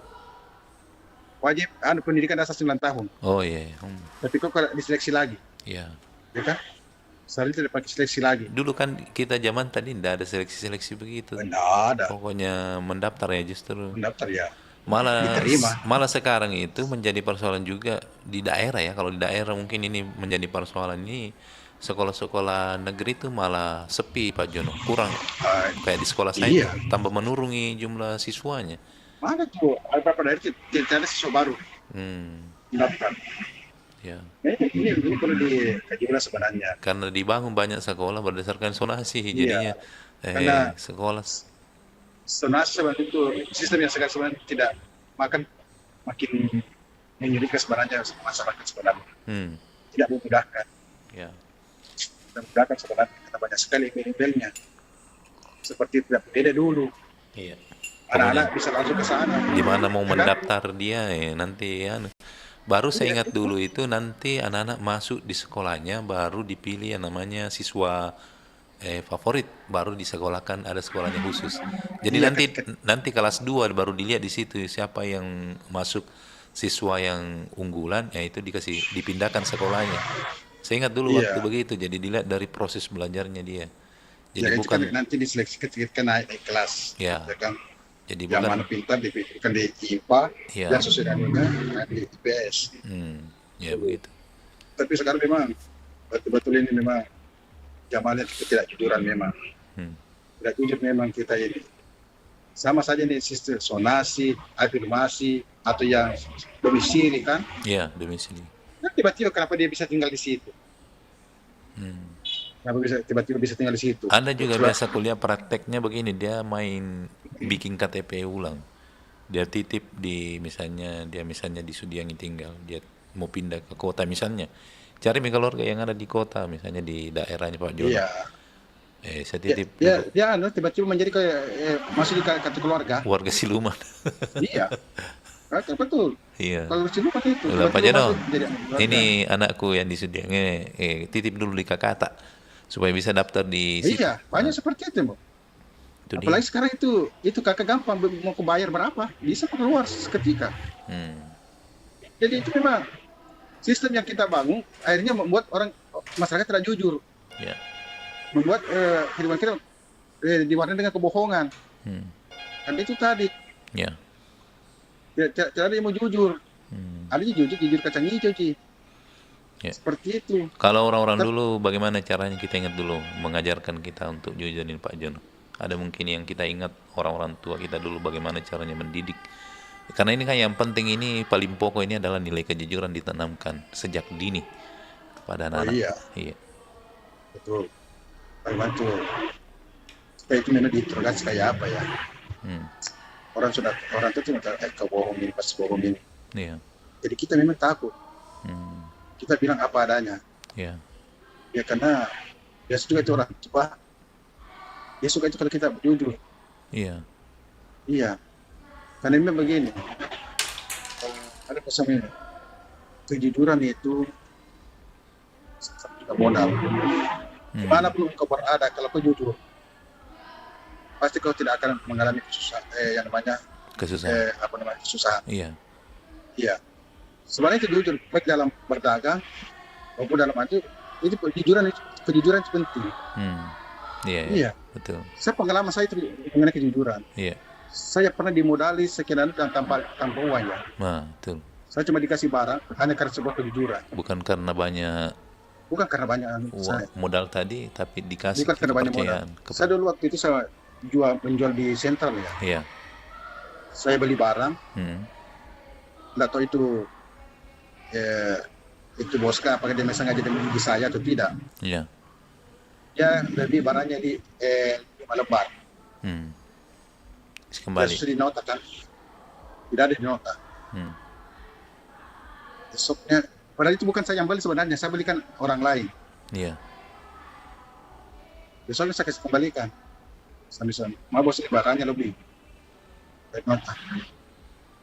Wajib pendidikan dasar 9 tahun. Oh iya. Tapi kok diseleksi lagi? Iya. Ya kan? Seharusnya tidak pakai seleksi lagi. Dulu kan kita zaman tadi tidak ada seleksi-seleksi begitu. Tidak ada. Pokoknya mendaftar ya justru. Mendaftar ya. Malah sekarang itu menjadi persoalan juga di daerah ya. Kalau di daerah mungkin ini menjadi persoalan ini. Sekolah-sekolah negeri itu malah sepi, Pak Jono, kurang. Kayak di sekolah saya itu, tambah menurungi jumlah siswanya. Mana tuh? Beberapa daerah tidak ada siswa baru. Mendaftar. Ya. Ini perlu dikaji ulang sebenarnya. Karena dibangun banyak sekolah berdasarkan zonasi, jadinya sekolah zonasi sebenarnya itu sistem yang sekarang sebenarnya tidak makin menyulitkan sebenarnya masyarakat sebenarnya. Tidak memudahkan. Ya. Tidak memudahkan sebenarnya karena banyak sekali email-emailnya. Seperti tidak beda dulu. Iya. Anak-anak bisa langsung ke sana. Di mana mau mendaftar dia nanti ya. Baru saya ingat dulu itu nanti anak-anak masuk di sekolahnya baru dipilih yang namanya siswa favorit, baru disekolahkan, ada sekolahnya khusus. Jadi nanti kelas 2 baru dilihat di situ siapa yang masuk siswa yang unggulan, ya itu dipindahkan sekolahnya. Saya ingat dulu waktu begitu, jadi dilihat dari proses belajarnya dia. Jadi bukan nanti diseleksi ketika naik kelas. Ya. Kan? Jadi yang bukan mana pintar dipilihkan di IPA dan sesuai dengan di IPS. Ya begitu. Tapi sekarang memang betul-betul ini memang zamannya ketidakjujuran memang. Tidak jujur memang kita ini. Sama saja nih sistem zonasi, afirmasi atau yang domisili kan? Iya, domisili. Nah, tiba-tiba kenapa dia bisa tinggal di situ? Kenapa tiba-tiba bisa tinggal di situ? Anda juga biasa kuliah prakteknya begini, dia bikin KTP ulang. Dia titip misalnya di Sudiangi tinggal, dia mau pindah ke kota misalnya. Cari keluarga yang ada di kota, misalnya di daerahnya Pak Jono. Iya. Saya titip. Dia tiba-tiba menjadi kayak masuk di kartu keluarga. Warga siluman. Iya. Betul. Iya. Kalau siluman itu. Pak Jono, ini anakku yang di Sudiangi, titip dulu di Kakata supaya bisa daftar di situ. Iya, banyak seperti itu, Bu. Apalagi sekarang itu kakak gampang mau kebayar berapa bisa keluar seketika. Jadi itu memang sistem yang kita bangun akhirnya membuat masyarakat tidak jujur, membuat kehidupan kita diwarnai dengan kebohongan. Dan itu tadi tidak ada yang mau jujur. Ada jujur kacang hijau sih. Seperti itu. Kalau orang-orang dulu bagaimana caranya, kita ingat dulu mengajarkan kita untuk jujur ini Pak Jono. Ada mungkin yang kita ingat orang-orang tua kita dulu bagaimana caranya mendidik. Karena ini kan yang penting, ini paling pokok ini adalah nilai kejujuran ditanamkan sejak dini kepada anak-anak. Iya. Betul. Bagaimana tuh? Supaya itu memang diinterogasi kayak apa ya? Orang itu cuma kau bohong ini, pasti bohong ini. Iya. Jadi kita memang takut. Kita bilang apa adanya. Iya. Ya karena biasa juga itu orang tua. Dia suka itu kalau kita jujur. Iya. Iya. Karena memang begini. Ada pesan ini. Kejujuran itu juga modal. Dimanapun kau berada, kalau kau jujur, pasti kau tidak akan mengalami kesusahan. Yang namanya kesusahan. Kesusahan. Iya. Iya. Sebenarnya itu jujur, baik dalam berdagang maupun dalam arti itu kejujuran itu penting. Iya. Betul. Saya pengalaman saya itu mengenai kejujuran. Iya. Saya pernah dimodali sekian dan tanpa uang ya. Betul. Saya cuma dikasih barang hanya karena sebuah kejujuran. Bukan karena banyak modal tadi, tapi dikasih bukan karena banyak modal. Saya dulu waktu itu saya menjual di sentral ya. Iya. Saya beli barang. Nggak tahu itu bosnya apakah dia sengaja demi saya atau tidak. Iya. Ya lebih barangnya di 5 lembar. Kembali. Ya, sudah di nota kan? Tidak ada di nota. Besoknya, padahal itu bukan saya yang beli sebenarnya, saya belikan orang lain. Iya. Besoknya saya kasih kembalikan. Sambil bos ini barangnya lebih. Baik nota.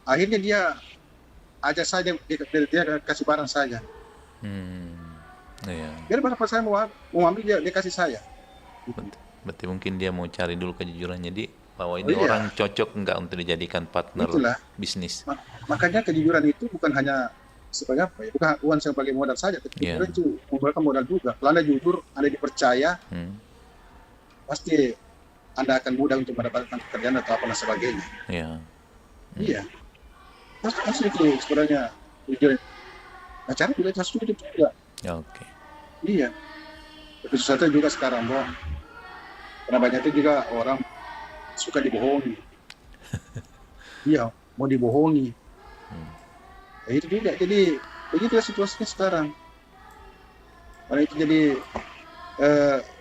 Akhirnya dia ajak saja, dia kasih barang saja. Iya. Biar barang saya mau ambil dia kasih saya. Berarti mungkin dia mau cari dulu kejujurannya bahwa ini orang cocok enggak untuk dijadikan partner bisnis. Makanya kejujuran itu bukan hanya sebagai apa ya, bukan uang sebagai modal saja, tapi kejujuran itu membuahkan modal juga. Kalau Anda jujur, Anda dipercaya, pasti Anda akan mudah untuk mendapatkan pekerjaan atau apa sebagainya. Iya. Pasti itu sebenarnya jujur. Nah, cara juga harus jujur juga. Oke. Iya. Tapi sesuatu juga sekarang, Bang. Karena banyak itu juga orang suka dibohongi. Iya, mau dibohongi. Ya, itu juga. Jadi begitulah situasinya sekarang. Karena itu jadi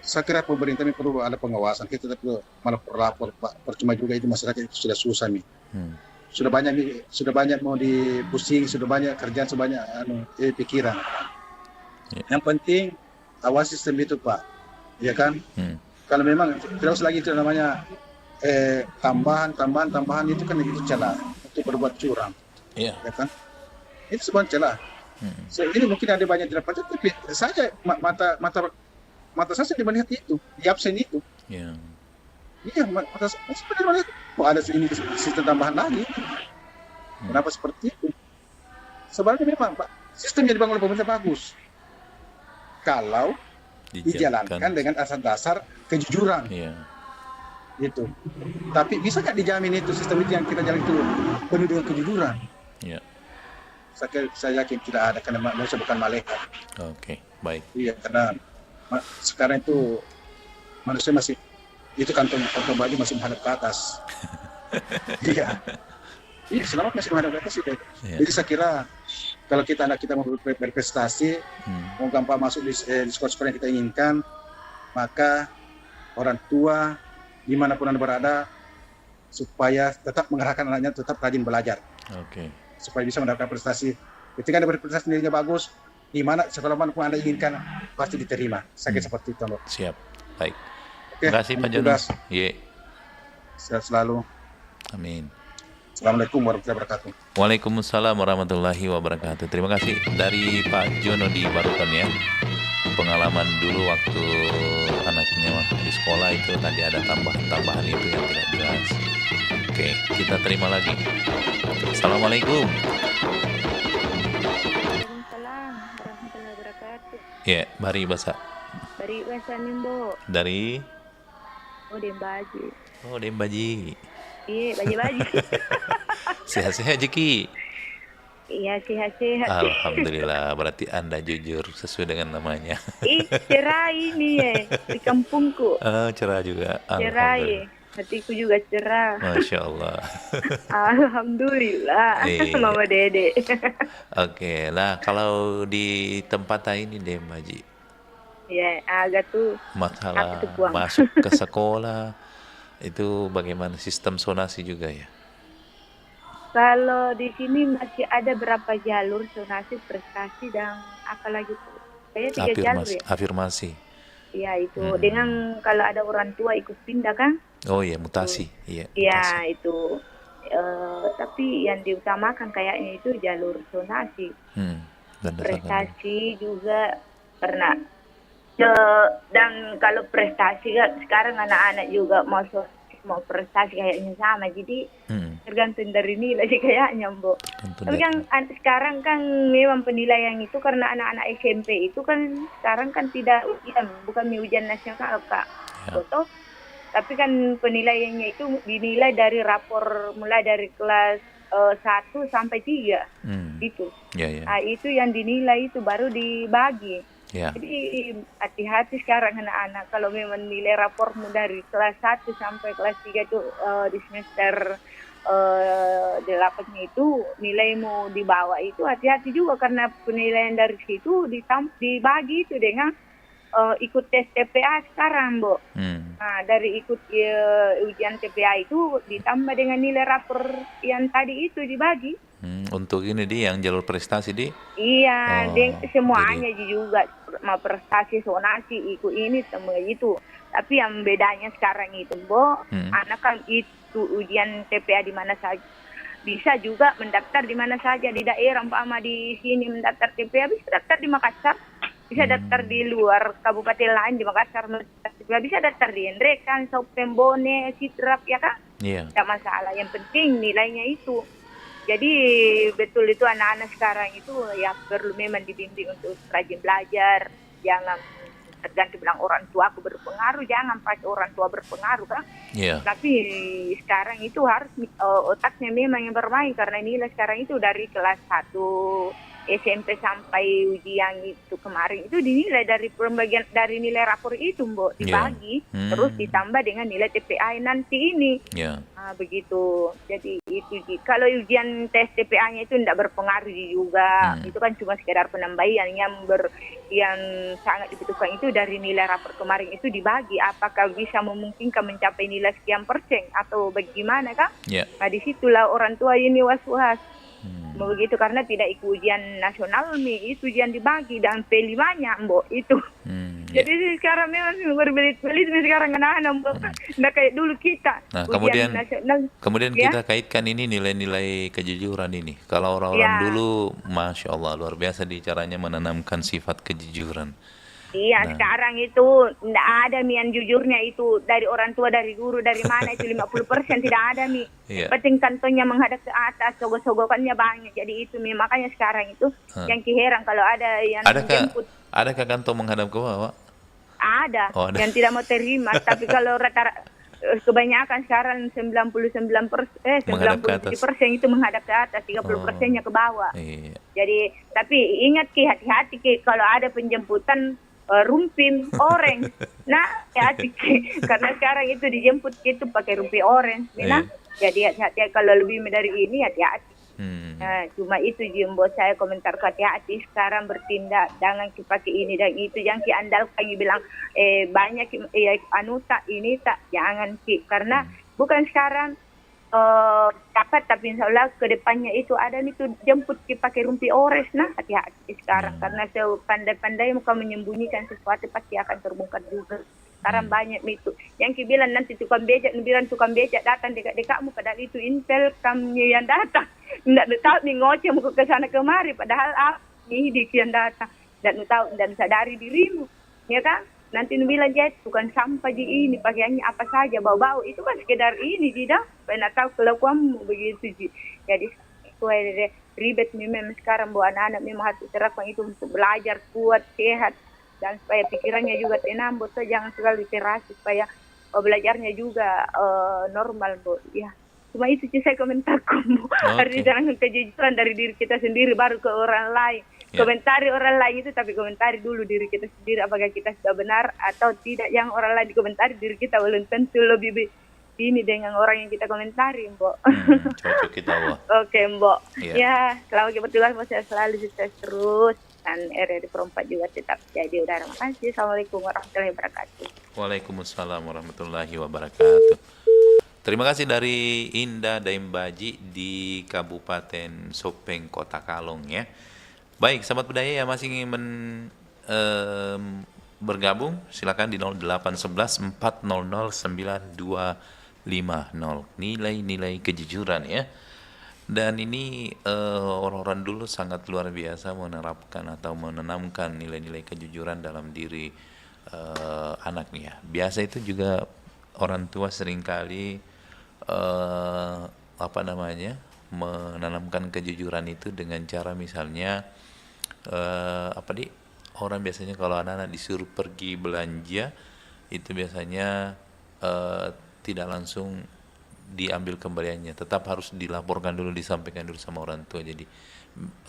saya kira pemerintah ini perlu ada pengawasan. Kita perlu malah lapor, Pak. Percuma juga itu masyarakat itu sudah susah nih. Sudah banyak mau dipusing, sudah banyak kerjaan, sebanyak pikiran. Yang penting awasi sistem itu, Pak. Ya kan? Kalau memang tidak usah lagi itu namanya tambahan itu kan itu celah untuk berbuat curang. Ya kan? Itu sebuah celah. Ini mungkin ada banyak tidak percaya, tapi saja mata saya tidak melihat itu, di absen itu. Iya, mata saya sebenarnya kok ada ini sistem tambahan lagi. Kenapa seperti itu? Sebenarnya memang Pak, sistem yang dibangun oleh pemerintah bagus. Kalau dijalankan dengan asas-dasar kejujuran. Gitu. Tapi bisa nggak dijamin itu sistem itu yang kita jalan itu penuh dengan kejujuran? Saya yakin tidak ada, karena manusia bukan malaikat. Oke, baik. Iya, karena sekarang itu manusia masih itu kantong baju masih menghadap ke atas. Iya, selamat masih menghadap ke atas itu. Jadi saya kira kalau anak kita mau berprestasi, mau gampang masuk di sekolah-sekolah yang kita inginkan, maka orang tua dimanapun Anda berada supaya tetap mengarahkan anaknya tetap rajin belajar. Supaya bisa mendapatkan prestasi. Ketika Anda berprestasi dirinya bagus, di mana sekolah manapun Anda inginkan pasti diterima. Saya kira seperti itu, Lord. Siap. Baik. Terima kasih Pak Jono. Sehat selalu. Amin. Assalamualaikum warahmatullahi wabarakatuh. Waalaikumsalam warahmatullahi wabarakatuh. Terima kasih dari Pak Jono di Barukan ya. pengalaman dulu waktu anaknya waktu di sekolah itu tadi ada tambahan-tambahan itu yang tidak jelas. Oke, kita terima lagi. Assalamualaikum. Waalaikumsalam warahmatullahi wabarakatuh. Ya, Bari Basa. Dari Wesa Nimbo. Dari Dembaji. Oh, Dembaji. Iya, Baji-baji. Sehat-sehat Jeki. Iya, sehat-sehat. Alhamdulillah, berarti Anda jujur sesuai dengan namanya. Cerah ini ya di kampungku. Cerah juga. Cerah ya. Hatiku juga cerah. Masya Allah. Alhamdulillah. Mama Dede. Oke, lah kalau di tempat ini deh, Maji. Ya, agak tuh. Masalah masuk ke sekolah itu bagaimana sistem zonasi juga ya? Kalau di sini masih ada berapa jalur zonasi, prestasi dan apa lagi tuh? Kayaknya 3 jalur ya. Afirmasi. Iya itu. Dengan kalau ada orang tua ikut pindah kan? Oh iya, mutasi. Iya. Iya itu. Tapi yang diutamakan kayaknya itu jalur zonasi. Prestasi juga pernah. Dan kalau prestasi kan sekarang anak-anak juga mau prestasi kayaknya sama, jadi tergantung dari nilai sih kayaknya, Mbok. Tapi kan sekarang kan memang penilaian itu karena anak-anak SMP itu kan sekarang kan tidak ujian, bukan ujian nasional Kak. Betul. Tapi kan penilaiannya itu dinilai dari rapor mulai dari kelas 1 sampai 3 itu. Nah, itu yang dinilai itu baru dibagi. Jadi hati-hati sekarang anak-anak kalau memang nilai rapormu dari kelas 1 sampai kelas 3 itu di semester 8-nya itu nilaimu di bawah itu hati-hati juga karena penilaian dari situ dibagi itu dengan ikut tes TPA sekarang, Bu. Nah, dari ikut ujian TPA itu ditambah dengan nilai rapor yang tadi itu dibagi. Untuk ini yang jalur prestasi Iya, semuanya juga mau prestasi, zonasi, ikut ini semua itu. Tapi yang bedanya sekarang itu, Bu, anak kan itu ujian TPA di mana saja. Bisa juga mendaftar di mana saja di daerah, umpama di sini mendaftar TPA bisa daftar di Makassar. Bisa daftar di luar kabupaten lain di Makassar, bisa daftar di Endrekan, Sopembone, Sidrap ya kan? Tidak masalah, yang penting nilainya itu. Jadi betul itu anak-anak sekarang itu ya perlu memang dibimbing untuk rajin belajar, jangan tergantung bilang orang tua aku berpengaruh, jangan pas orang tua berpengaruh kan. Tapi sekarang itu harus otaknya memang yang bermain karena nilai sekarang itu dari kelas 1 SMP sampai ujian itu kemarin itu dinilai dari pembagian dari nilai rapor itu, Mbok, dibagi terus ditambah dengan nilai TPA nanti ini. Nah, begitu. Jadi itu kalau ujian tes TPA-nya itu tidak berpengaruh juga. Itu kan cuma sekedar penambahan yang sangat dibutuhkan itu dari nilai rapor kemarin itu dibagi apakah bisa memungkinkan mencapai nilai sekian persen atau bagaimana kan? Nah, disitulah orang tua ini was-was. Begitu karena tidak ikut ujian nasional itu ujian dibagi dan P5-nya, Mbok, itu. Jadi sekarang memang berbelit-belit sekarang anak-anak, Mbok. Nggak kayak dulu kita. Nah, kemudian kita kaitkan ini nilai-nilai kejujuran ini. Kalau orang-orang dulu, Masya Allah, luar biasa di caranya menanamkan sifat kejujuran. Iya, sekarang itu tidak ada yang jujurnya itu dari orang tua, dari guru, dari mana itu 50% tidak ada nih. Penting kantongnya menghadap ke atas, sogok-sogokannya banyak. Jadi itu makanya sekarang itu yang heran kalau ada yang jemput. Adakah kantong menghadap ke bawah? Ada, yang tidak mau terima. Tapi kalau rata-rata kebanyakan sekarang 97% itu menghadap ke atas, 30%-nya ke bawah. Jadi tapi ingat Ki, hati-hati Ki kalau ada penjemputan rumpin orange. Nah, hati-hati karena sekarang itu dijemput gitu pakai rumpi orange. Nah, jadi hati-hati kalau lebih dari ini hati-hati. Nah, cuma itu Jumbo saya komentar hati-hati sekarang bertindak jangan pakai ini dan itu yang Ki andalkan bilang banyak anu tak ini tak jangan Ki karena bukan sekarang dapat tapi insya Allah ke depannya itu ada itu jemput pakai rumpi orange. Nah, hati-hati sekarang karena pandai-pandai muka menyembunyikan sesuatu pasti akan terbongkar juga. Sekarang banyak itu yang bilang nanti tukang becak datang dekat-dekatmu padahal itu intel kami yang datang. Tidak tahu nih ngoceh muka ke sana kemari padahal ini yang datang. dan tahu dan sadari dirimu, ya kan? Nanti nu bilang Jet bukan sampah ji ini, pakaiannya apa saja bau-bau, itu kan sekedar ini ji dah, pengen tahu kelakuanmu begitu ji. Jadi sesuai ribet memang sekarang buat anak-anak memang harus terapkan itu untuk belajar kuat, sehat, dan supaya pikirannya juga tenang, betul jangan selalu literasi supaya belajarnya juga normal, Bu. Ya. Cuma itu sih saya komentarku, Bu. Harus jangan kejujuran dari diri kita sendiri baru ke orang lain. Komentari orang lain itu tapi komentari dulu diri kita sendiri apakah kita sudah benar atau tidak. Yang orang lain dikomentari diri kita belum tentu lebih ini dengan orang yang kita komentari, Mbok. Cocok kita, Mbok. Oke, Mbok. Ya, selama kita bertugas saya selalu sukses terus. Dan RRI Perempat juga tetap jadi udara. Makasih. Assalamualaikum warahmatullahi wabarakatuh. Waalaikumsalam warahmatullahi wabarakatuh. Terima kasih dari Indah Daimbaji di Kabupaten Sopeng, Kota Kalong ya. Baik, sahabat budaya yang masih ingin bergabung, silakan di 0811 400 9250. Nilai-nilai kejujuran ya. Dan ini orang-orang dulu sangat luar biasa menerapkan atau menanamkan nilai-nilai kejujuran dalam diri anaknya. Biasa itu juga orang tua seringkali menanamkan kejujuran itu dengan cara misalnya orang biasanya kalau anak-anak disuruh pergi belanja itu biasanya tidak langsung diambil kembaliannya, tetap harus dilaporkan dulu, disampaikan dulu sama orang tua. Jadi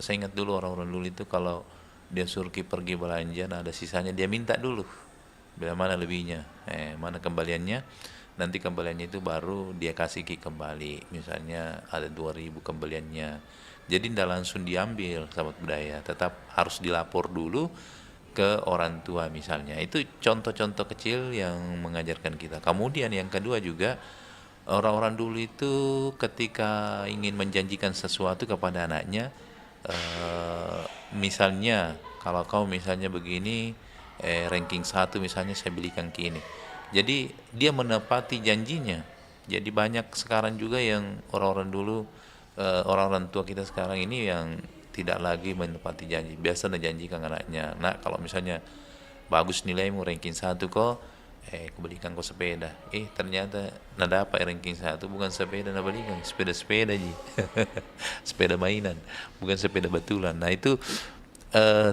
saya ingat dulu orang-orang dulu itu kalau dia suruh pergi belanja, nah ada sisanya dia minta dulu, bila mana lebihnya, mana kembaliannya, nanti kembaliannya itu baru dia kasih kembali. Misalnya ada 2.000 kembaliannya, jadi tidak langsung diambil, sahabat budaya, tetap harus dilapor dulu ke orang tua misalnya. Itu contoh-contoh kecil yang mengajarkan kita. Kemudian yang kedua juga, orang-orang dulu itu ketika ingin menjanjikan sesuatu kepada anaknya, misalnya kalau kau misalnya begini, ranking 1 misalnya saya belikan ke ini. Jadi dia menepati janjinya. Jadi banyak sekarang juga yang orang-orang dulu, orang-orang tua kita sekarang ini yang tidak lagi menepati janji. Biasa menjanjikan anaknya, nah kalau misalnya bagus nilaimu ranking 1 kok, kebelikan kau sepeda. Ternyata nada apa ranking 1 bukan sepeda, nada belikan sepeda-sepeda ji. Sepeda mainan, bukan sepeda betulan. Nah itu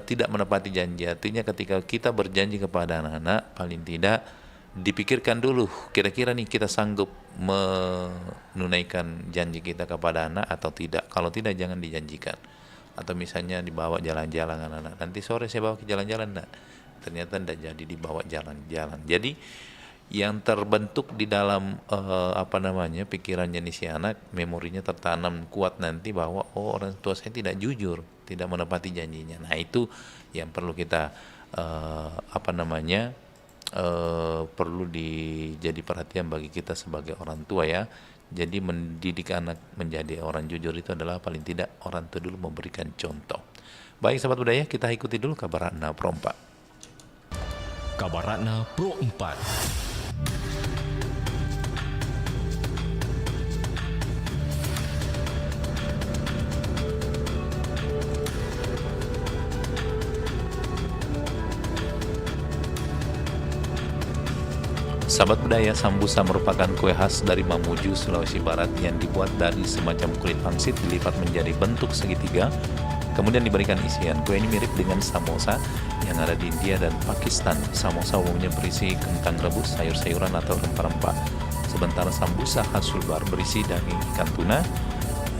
tidak menepati janji. Artinya ketika kita berjanji kepada anak-anak, paling tidak dipikirkan dulu kira-kira nih kita sanggup menunaikan janji kita kepada anak atau tidak. Kalau tidak jangan dijanjikan. Atau misalnya dibawa jalan-jalan anak-anak, nanti sore saya bawa ke jalan-jalan, nah ternyata tidak jadi dibawa jalan-jalan. Jadi yang terbentuk di dalam pikirannya nih si anak, memorinya tertanam kuat nanti bahwa orang tua saya tidak jujur, tidak menepati janjinya. Nah itu yang perlu kita perlu jadi perhatian bagi kita sebagai orang tua ya. Jadi mendidik anak menjadi orang jujur itu adalah paling tidak orang tua dulu memberikan contoh. Baik sahabat budaya, kita ikuti dulu kabar Ratna Pro 4. Kabar Ratna Pro 4. Sahabat budaya, sambusa merupakan kue khas dari Mamuju, Sulawesi Barat yang dibuat dari semacam kulit pangsit dilipat menjadi bentuk segitiga, kemudian diberikan isian. Kue ini mirip dengan samosa yang ada di India dan Pakistan. Samosa umumnya berisi kentang rebus, sayur-sayuran atau rempah-rempah. Sementara sambusa khas Sulbar berisi daging ikan tuna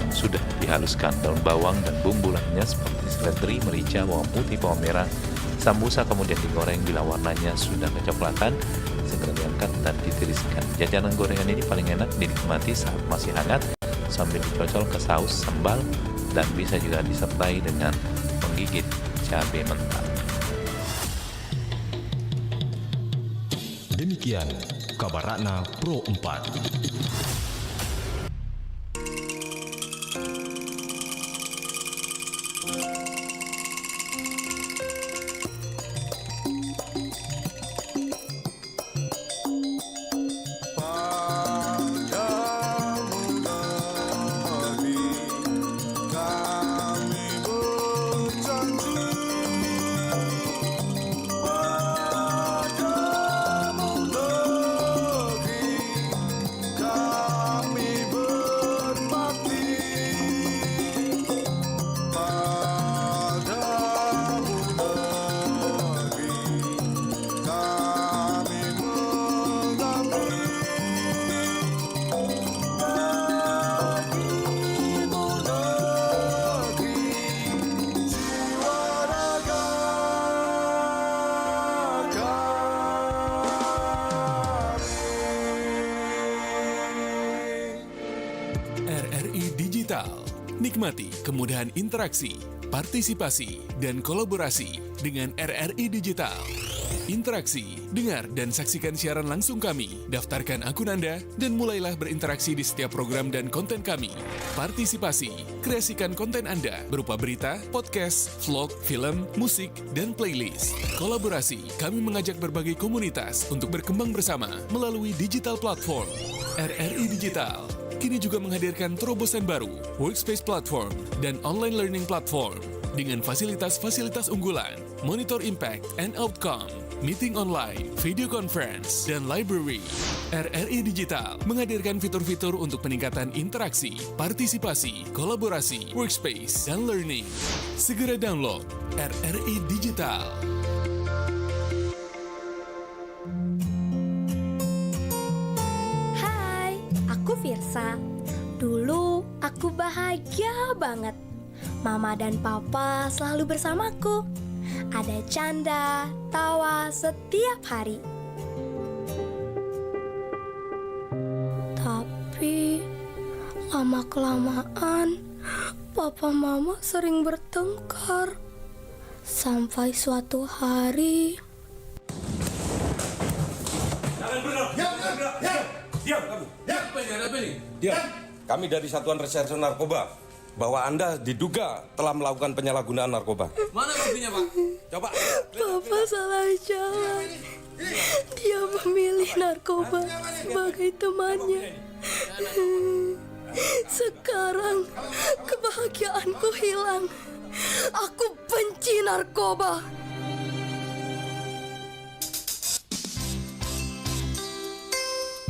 yang sudah dihaluskan, daun bawang dan bumbu lainnya seperti seledri, merica, bawang putih, bawang merah. Sambusa kemudian digoreng bila warnanya sudah kecoklatan, segera diangkat dan ditiriskan. Jajanan gorengan ini paling enak dinikmati saat masih hangat sambil dicocol ke saus, sambal, dan bisa juga disertai dengan menggigit cabai mentah. Demikian kabar Ratna Pro 4. Nikmati kemudahan interaksi, partisipasi, dan kolaborasi dengan RRI Digital. Interaksi, dengar dan saksikan siaran langsung kami, daftarkan akun Anda, dan mulailah berinteraksi di setiap program dan konten kami. Partisipasi, kreasikan konten Anda berupa berita, podcast, vlog, film, musik, dan playlist. Kolaborasi, kami mengajak berbagai komunitas untuk berkembang bersama melalui digital platform. RRI Digital kini juga menghadirkan terobosan baru, workspace platform, dan online learning platform dengan fasilitas-fasilitas unggulan, monitor impact and outcome, meeting online, video conference, dan library. RRI Digital menghadirkan fitur-fitur untuk peningkatan interaksi, partisipasi, kolaborasi, workspace, dan learning. Segera download RRI Digital. Hai, aku Firsa. Dulu aku bahagia banget. Mama dan papa selalu bersamaku. Ada canda, tawa setiap hari. Tapi lama-kelamaan papa mama sering bertengkar. Sampai suatu hari Diam kamu. Apa ini? Diam. Kami dari Satuan Reserse Narkoba bahwa Anda diduga telah melakukan penyalahgunaan narkoba. Mana buktinya, Pak? Coba. Papa salah jalan. Dia memilih narkoba sebagai temannya. Sekarang kebahagiaanku hilang. Aku benci narkoba.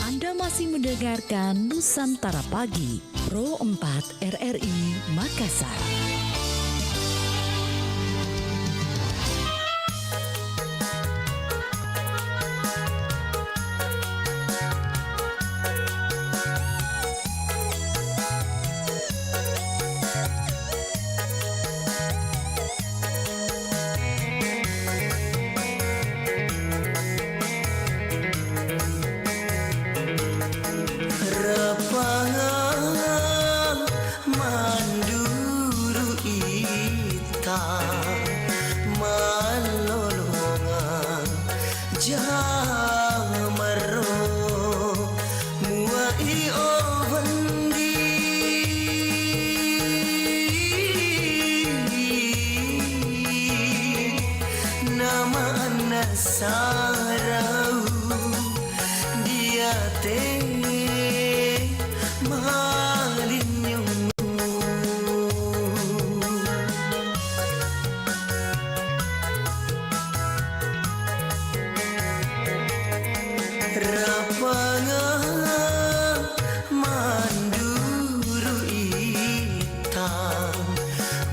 Anda masih mendengarkan Nusantara Pagi, Pro 4 RRI Makassar. Sarau dia te malinyo rapanga manduru itang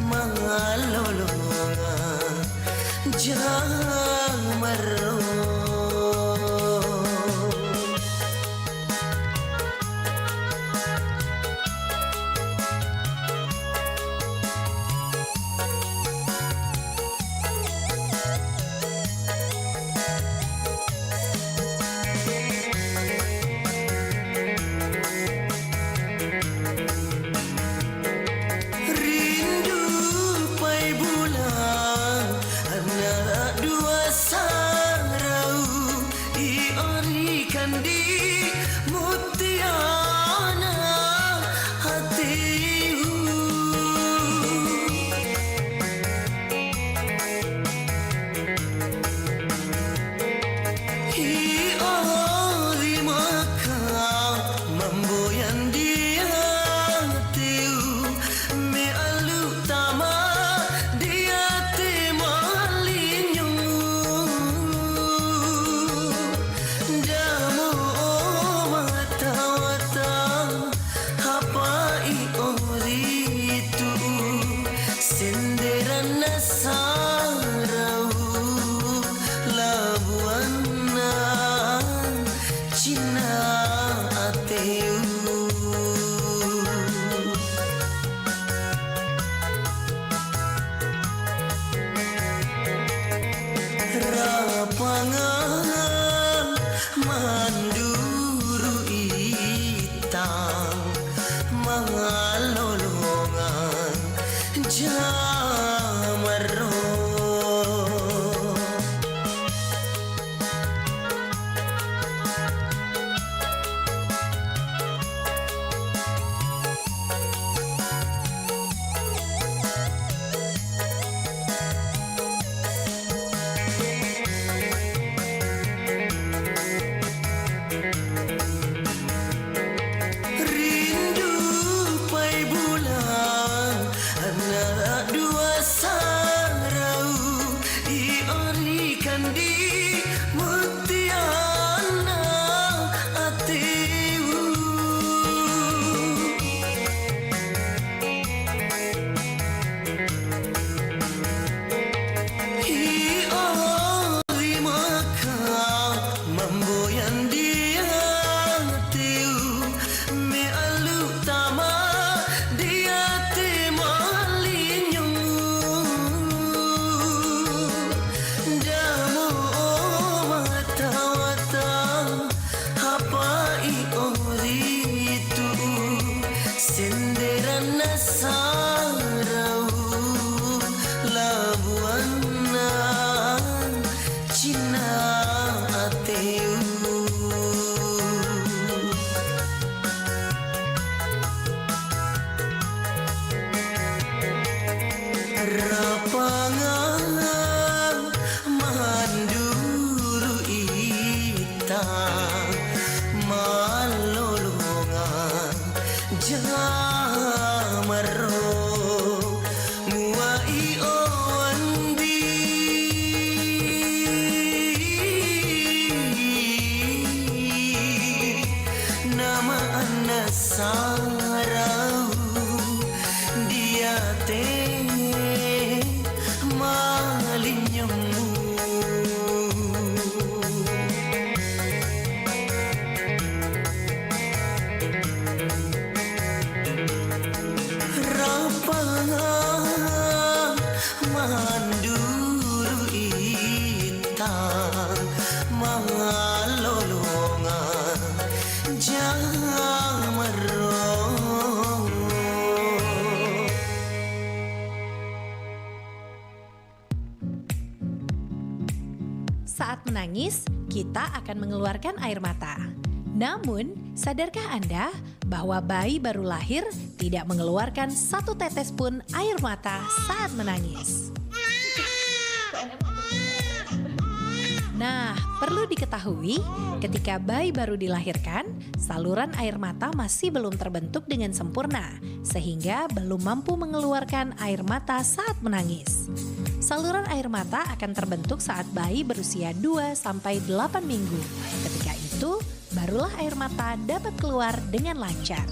mangalolonga jamaro. Manduru itang mangalolonga manduru itang malolongan jangan merong. Saat menangis, kita akan mengeluarkan air mata. Namun, sadarkah Anda bahwa bayi baru lahir tidak mengeluarkan satu tetes pun air mata saat menangis? Nah, perlu diketahui, ketika bayi baru dilahirkan, saluran air mata masih belum terbentuk dengan sempurna, sehingga belum mampu mengeluarkan air mata saat menangis. Saluran air mata akan terbentuk saat bayi berusia 2-8 minggu. Ketika itu, barulah air mata dapat keluar dengan lancar.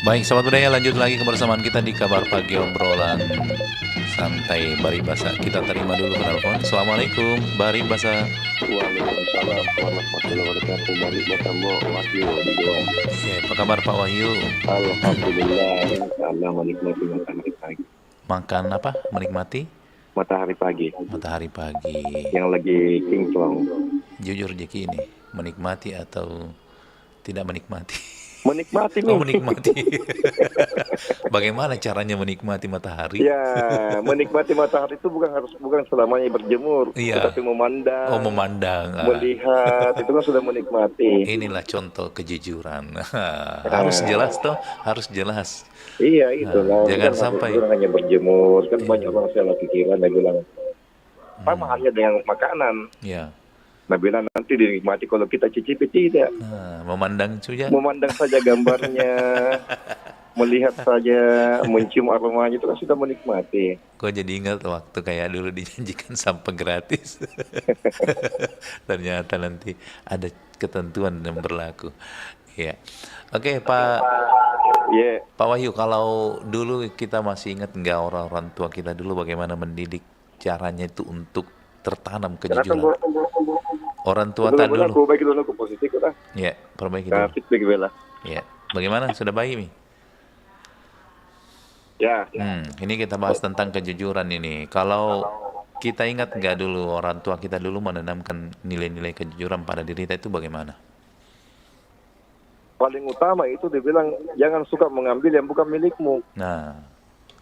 Baik, sahabat budaya, lanjut lagi kebersamaan kita di Kabar Pagi Obrolan Santai Baribasa. Kita terima dulu penelpon. Assalamualaikum, Baribasa. Waalaikumsalam warahmatullahi wabarakatuh. Baribasa Mo Wahyu di Goa. Ya, apa kabar Pak Wahyu? Alhamdulillah, Allah menikmati matahari pagi. Makan apa? Menikmati? Matahari pagi. Matahari pagi. Yang lagi kinclong. Jujur Jeki ini, menikmati atau tidak menikmati? Menikmati nih. Oh, menikmati. Bagaimana caranya menikmati matahari? Ya, menikmati matahari itu bukan selamanya berjemur, tetapi memandang. Oh, memandang. Melihat, itu kan sudah menikmati. Inilah contoh kejujuran. Harus jelas toh, harus jelas. Iya, itulah. Jangan Bukan sampai hanya berjemur, kan banyak orang salah pikiran, dia bilang sama halnya dengan makanan. Iya. Nah, bila nanti dinikmati kalau kita cicipi tidak. Memandang saja. Memandang saja gambarnya, melihat saja, mencium aromanya itu kan sudah menikmati. Gue jadi ingat waktu kayak dulu dijanjikan sampah gratis. Ternyata nanti ada ketentuan yang berlaku. Ya. Oke, Pak. Yeah. Pak Wahyu, kalau dulu kita masih ingat nggak orang tua kita dulu bagaimana mendidik caranya itu untuk tertanam kejujuran. Orang tua tak dulu. Aku bagi dulu ke posisi kita. Ya, perbaiki dulu. Feedback bela. Ya, bagaimana? Sudah baik Mi? Ya. Ini kita bahas tentang kejujuran ini. Kalau kita ingat nggak dulu orang tua kita dulu menanamkan nilai-nilai kejujuran pada diri kita itu bagaimana? Paling utama itu dibilang jangan suka mengambil yang bukan milikmu. Nah,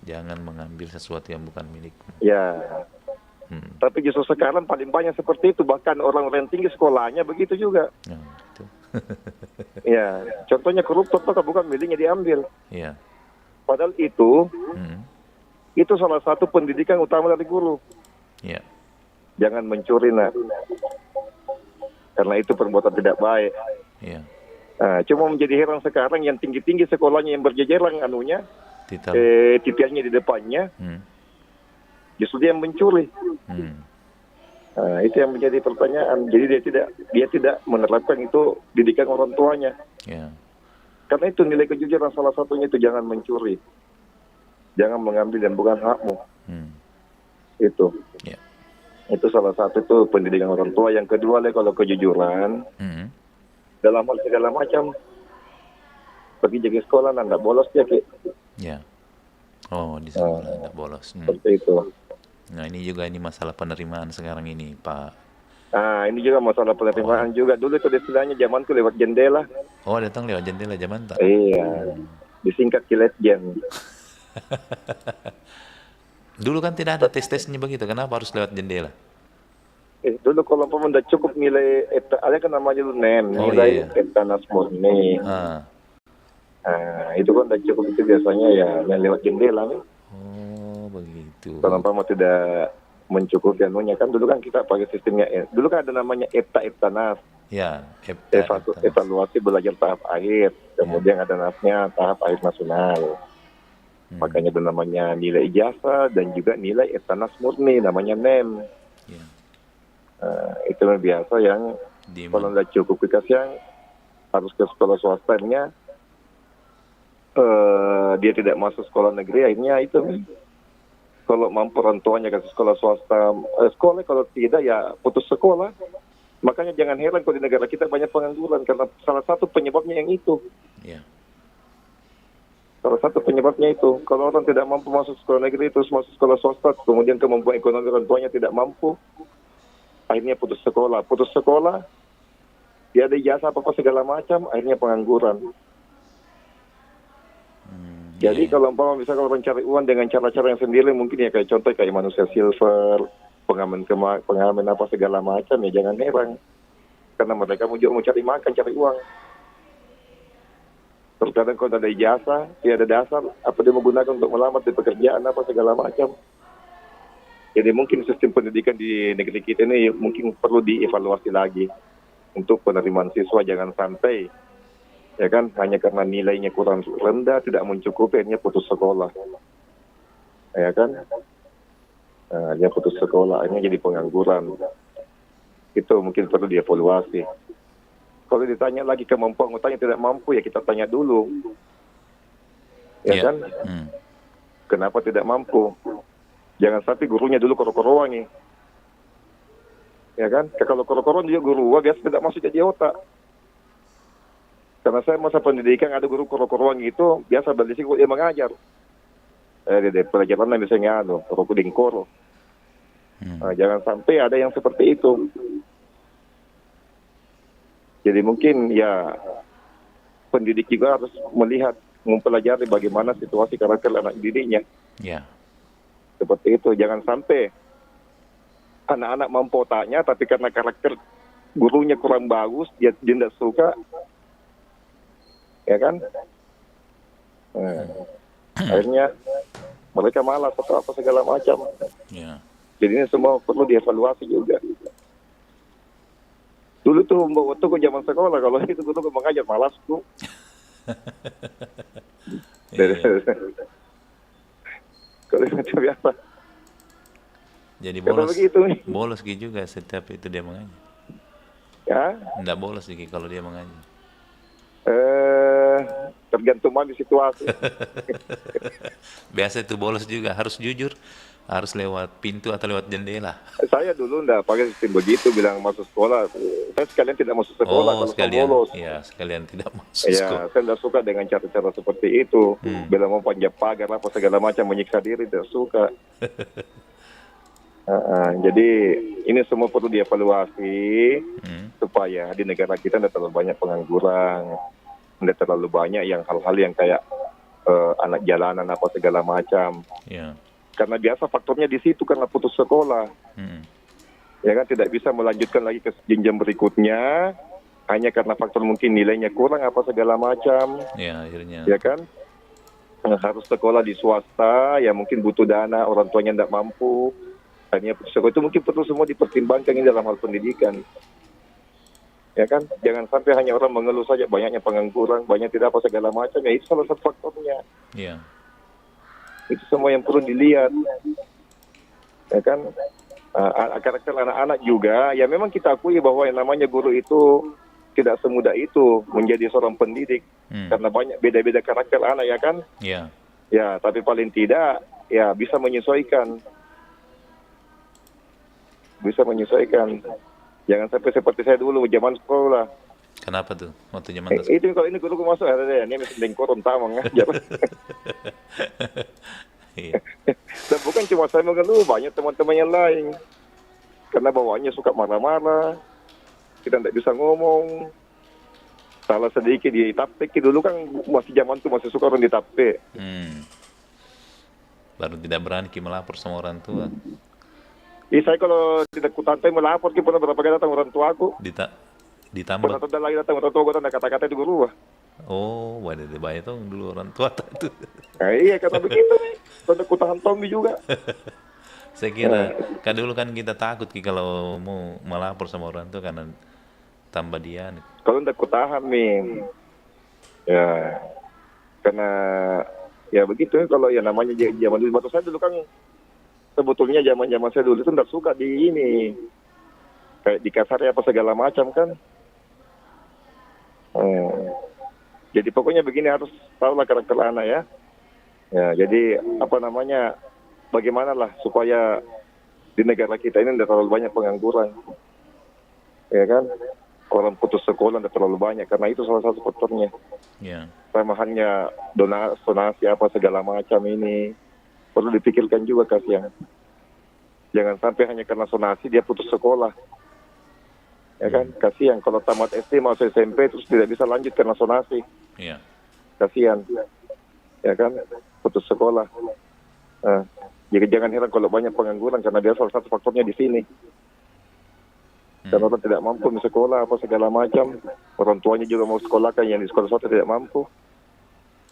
jangan mengambil sesuatu yang bukan milikmu. Ya. Tapi justru sekarang paling banyak seperti itu, bahkan orang-orang tinggi sekolahnya begitu juga. Ya, contohnya koruptor itu bukan miliknya diambil. Ya. Padahal itu salah satu pendidikan utama dari guru. Ya. Jangan mencuri, nak. Karena itu perbuatan tidak baik. Ya. Nah, cuma menjadi heran sekarang yang tinggi-tinggi sekolahnya yang berjejeran anunya, titiannya di depannya. Justru dia yang mencuri. Nah, itu yang menjadi pertanyaan. Jadi dia tidak menerapkan itu didikan orang tuanya. Yeah. Karena itu nilai kejujuran salah satunya itu jangan mencuri, jangan mengambil yang bukan hakmu. Itu. Yeah. Itu salah satu itu pendidikan orang tua. Yang kedua kalau kejujuran dalam hal segala macam. Pergi jaga sekolah, anda bolos dia. Ya. Oh, di sekolah anda bolos. Seperti itu. Nah, ini masalah penerimaan sekarang ini, Pak. Nah, ini juga masalah penerimaan juga. Dulu itu istilahnya zaman itu lewat jendela. Oh, datang lewat jendela zaman tak? Iya. Disingkat Ciletjen. Dulu kan tidak ada tes-tesnya begitu. Kenapa harus lewat jendela? Dulu kalau udah cukup nilai ada kan namanya dulu NEM, nilai etanas murni. Itu kan udah cukup, itu biasanya ya lewat jendela nih. Oh, begitu. Kalau mau tidak mencukupi anunya kan dulu kan kita pakai sistemnya. Dulu kan ada namanya etanas. Ya, evaluasi belajar tahap akhir. Kemudian ada nasnya tahap akhir nasional. Makanya ada namanya nilai ijazah dan juga nilai etanas murni namanya NEM. Itu biasa yang kalau nggak cukup yang harus ke sekolah swastanya, dia tidak masuk sekolah negeri, akhirnya itu kalau mampu orang tuanya ke sekolah swasta, sekolah kalau tidak ya putus sekolah. Makanya jangan heran kalau di negara kita banyak pengangguran karena salah satu penyebabnya yang itu. Salah satu penyebabnya itu, kalau orang tidak mampu masuk sekolah negeri terus masuk sekolah swasta, kemudian kemampuan ekonomi orang tuanya tidak mampu, akhirnya putus sekolah, dia ada ijazah apa segala macam, akhirnya pengangguran. Jadi kalau misalkan orang cari uang dengan cara-cara yang sendiri, mungkin ya kayak contoh kayak manusia silver, pengamen apa segala macam, ya jangan heran. Karena mereka mau cari makan, cari uang. Terkadang kalau ada ijazah, dia ada dasar, apa dia menggunakan untuk melamar di pekerjaan apa segala macam. Jadi mungkin sistem pendidikan di negeri kita ini mungkin perlu dievaluasi lagi untuk penerimaan siswa, jangan sampai ya kan hanya karena nilainya kurang rendah tidak mencukupi akhirnya putus sekolah, ya kan? Dia putus sekolah akhirnya jadi pengangguran. Itu mungkin perlu dievaluasi. Kalau ditanya lagi kemampuan utangnya tidak mampu, ya kita tanya dulu Ya kan? Kenapa tidak mampu? Jangan sampai gurunya dulu koro-koroan nih. Ya kan? Kalau koro-koroan dia guru, biasa tidak masuk jadi otak. Karena saya masa pendidikan ada guru koro-koroan itu, biasa berdisi dia mengajar. Di pelajaran misalnya koro dingkoro. Nah, jangan sampai ada yang seperti itu. Jadi mungkin ya pendidik juga harus melihat, mempelajari bagaimana situasi karakter anak didiknya. Ya. Seperti itu, jangan sampai anak-anak mampu otaknya, tapi karena karakter gurunya kurang bagus, dia tidak suka, ya kan? Akhirnya mereka malas atau apa segala macam. Ya. Jadi ini semua perlu dievaluasi juga. Dulu tuh waktu ke zaman sekolah, kalau itu guru mengajar malas tuh. Kalau itu biasa. Jadi bolos juga setiap itu dia mengajar. Ya? Nggak bolos lagi kalau dia mengajar. Tergantung mana situasi. Biasa itu bolos juga, harus jujur, harus lewat pintu atau lewat jendela. Saya dulu enggak pakai sistem begitu, bilang masuk sekolah. Saya sekalian tidak masuk sekolah kalau sekalian, bolos. Ya, sekalian tidak masuk sekolah. Saya tidak suka dengan cara-cara seperti itu. Bila mau panjat pagar apa segala macam, menyiksa diri, tidak suka. Jadi ini semua perlu dievaluasi supaya di negara kita tidak terlalu banyak pengangguran, tidak terlalu banyak yang hal-hal yang kayak anak jalanan apa segala macam. Yeah. Karena biasa faktornya di situ karena putus sekolah, ya kan, tidak bisa melanjutkan lagi ke jenjang berikutnya hanya karena faktor mungkin nilainya kurang apa segala macam. Ya, akhirnya. Ya kan, harus sekolah di swasta, ya mungkin butuh dana, orang tuanya tidak mampu. Hanya sekolah itu mungkin perlu semua dipertimbangkan ini dalam hal pendidikan. Ya kan, jangan sampai hanya orang mengeluh saja banyaknya pengangguran, banyak tidak apa segala macam. Ya itu salah satu faktornya. Iya. Itu semua yang perlu dilihat. Ya kan, karakter anak-anak juga. Ya memang kita akui bahwa yang namanya guru itu tidak semudah itu menjadi seorang pendidik, karena banyak beda-beda karakter anak, ya kan. Iya. Ya, tapi paling tidak ya bisa menyesuaikan. Bisa menyesuaikan. Jangan sampai seperti saya dulu zaman sekolah. Kenapa tuh waktu zaman itu kalau ini guru masuk ada deh, ini mesti lingkuran tamang ngajar. Dan bukan cuma saya mengeluh, banyak teman-teman yang lain. Karena bawaannya suka marah-marah, kita tidak bisa ngomong. Salah sedikit ditapik. Dulu kan masih zaman tuh masih suka orang ditapik. Baru tidak berani melapor sama orang tua. Saya kalau tidak kutantai melapor, pernah berapa kali datang orang tua aku. Ditambah. Pernah lagi datang orang tua, gue tanda kata-kata itu guru. Oh, waduh, bahaya tuh dulu orang tua itu. Nah, iya, kata begitu nih. Tanda kutahan Tommy juga. Saya kira, kan dulu kan kita takut kalau mau melapor sama orang tua karena tambah dia. Kalau tidak kutahan nih, ya karena ya begitu ya, kalau ya namanya zaman dulu. Waktu saya dulu kan sebetulnya zaman saya dulu itu tidak suka di ini kayak di kasar apa segala macam kan. Jadi pokoknya begini, harus tahulah karakter anak ya. Ya, jadi apa namanya, bagaimana lah supaya di negara kita ini tidak terlalu banyak pengangguran, ya kan? Orang putus sekolah tidak terlalu banyak, karena itu salah satu faktornya. Yeah. Tamahannya donasi apa segala macam ini perlu dipikirkan juga, kasihan. Jangan sampai hanya karena donasi dia putus sekolah. Ya kan, kasihan kalau tamat SD masuk SMP terus tidak bisa lanjut karena donasi. Iya. Kasihan. Ya kan, putus sekolah. Jadi jangan heran kalau banyak pengangguran karena dia salah satu faktornya di sini. Karena orang tidak mampu di sekolah apa segala macam. Orang tuanya juga mau sekolahkan, yang di sekolah swasta tidak mampu.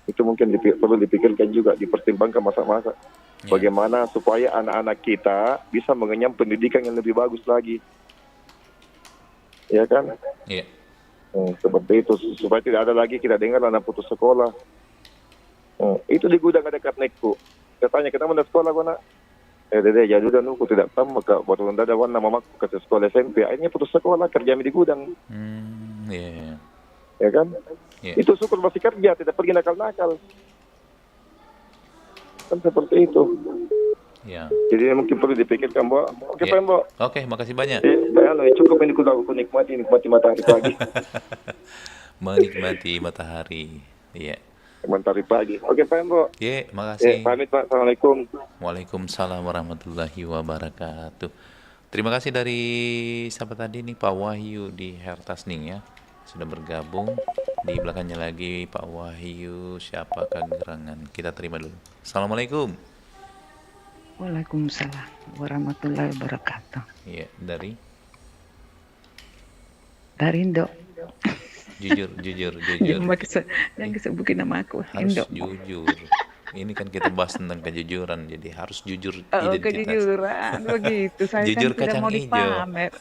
Itu mungkin perlu dipikirkan juga, dipertimbangkan masa-masa. Bagaimana supaya anak-anak kita bisa mengenyam pendidikan yang lebih bagus lagi. Ya kan? Iya. Seperti itu, supaya tidak ada lagi kita dengar anak putus sekolah. Itu di gudang ada Nekku. Saya tanya, kita mana sekolah kau nak? Dede, jadi udah nunggu tidak tahu, maka baru ada wan nama mak ke sekolah SMP. Akhirnya putus sekolah, kerja di gudang. Iya. Ya kan? Yeah. Itu syukur masih kerja, tidak pergi nakal-nakal. Kan seperti itu. Ya. Jadi mungkin perlu dipikirkan, Mbok. Oke, Ya. Pak, Mbok. Oke, makasih banyak. Cukup ini aku nikmati matahari pagi. Menikmati matahari. Iya. Matahari pagi. Oke, Pak, Mbok. Ya, makasih. Pamit, Pak. Assalamualaikum. Waalaikumsalam warahmatullahi wabarakatuh. Terima kasih dari siapa tadi nih, Pak Wahyu di Hertas nih ya. Sudah bergabung. Di belakangnya lagi Pak Wahyu, siapakah gerangan? Kita terima dulu. Assalamualaikum. Waalaikumsalam warahmatullahi wabarakatuh. Iya, dari Indo. Jujur. Yang disebutin nama aku, Harus Indo. jujur. Ini kan kita bahas tentang kejujuran, jadi harus jujur Oh, identitas. kejujuran begitu. Saya Jujur kan tidak kacang mau hijau. dipamer.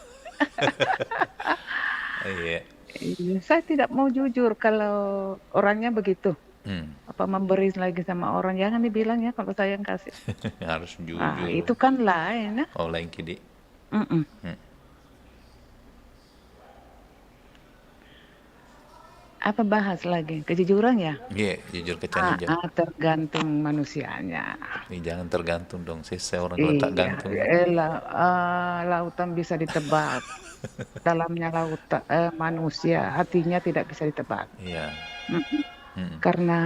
Iya. Iya, saya tidak mau jujur kalau orangnya begitu. Apa memberi lagi sama orang, jangan dibilang ya kalau saya yang kasih. Harus jujur. Ah, itu kan lain ya. Oh, lain kidi. Apa bahas lagi? Kejujuran ya? Iya, jujur kacang hijau. Tergantung manusianya. Nih, jangan tergantung dong. Seorang letak gantung. Lautan bisa ditebak. Dalamnya manusia, hatinya tidak bisa ditebak. Iya. Karena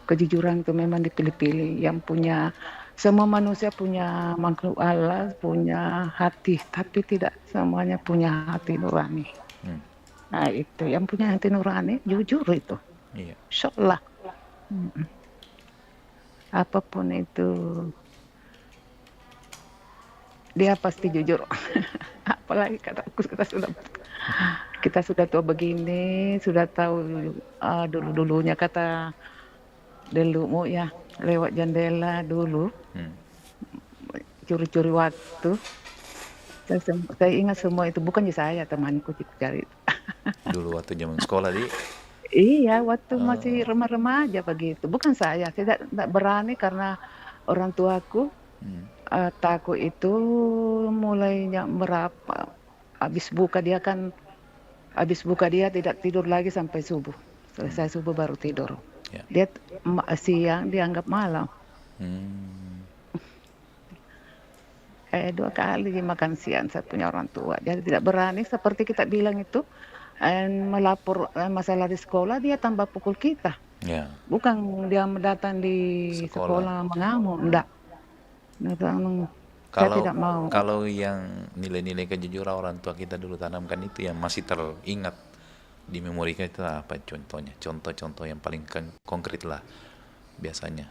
kejujuran itu memang dipilih-pilih. Yang punya, semua manusia punya makhluk Allah, punya hati, tapi tidak semuanya punya hati nurani. Nah itu, yang punya hati nurani, jujur itu. Iya. Insyaallah. Apapun itu, dia pasti jujur. Apalagi kataku kita sudah tua begini, sudah tahu dulu-dulunya kata dulumu ya, lewat jendela dulu, curi-curi waktu. Saya ingat semua itu, bukan saya, temanku cari. Dulu waktu zaman sekolah di. Iya, waktu masih remaja begitu. Bukan saya tidak berani karena orang tuaku takut itu mulai jam berapa. Habis buka dia tidak tidur lagi sampai subuh. Selesai subuh baru tidur. Dia siang dianggap malam. 2 kali makan siang saya punya orang tua. Jadi tidak berani seperti kita bilang itu. Melapor masalah di sekolah, dia tambah pukul kita. Ya. Bukan dia datang di sekolah mengamuk, enggak. Saya tidak mau. Kalau yang nilai-nilai kejujuran orang tua kita dulu tanamkan itu yang masih teringat di memori kita apa contohnya? Contoh-contoh yang paling konkret lah biasanya.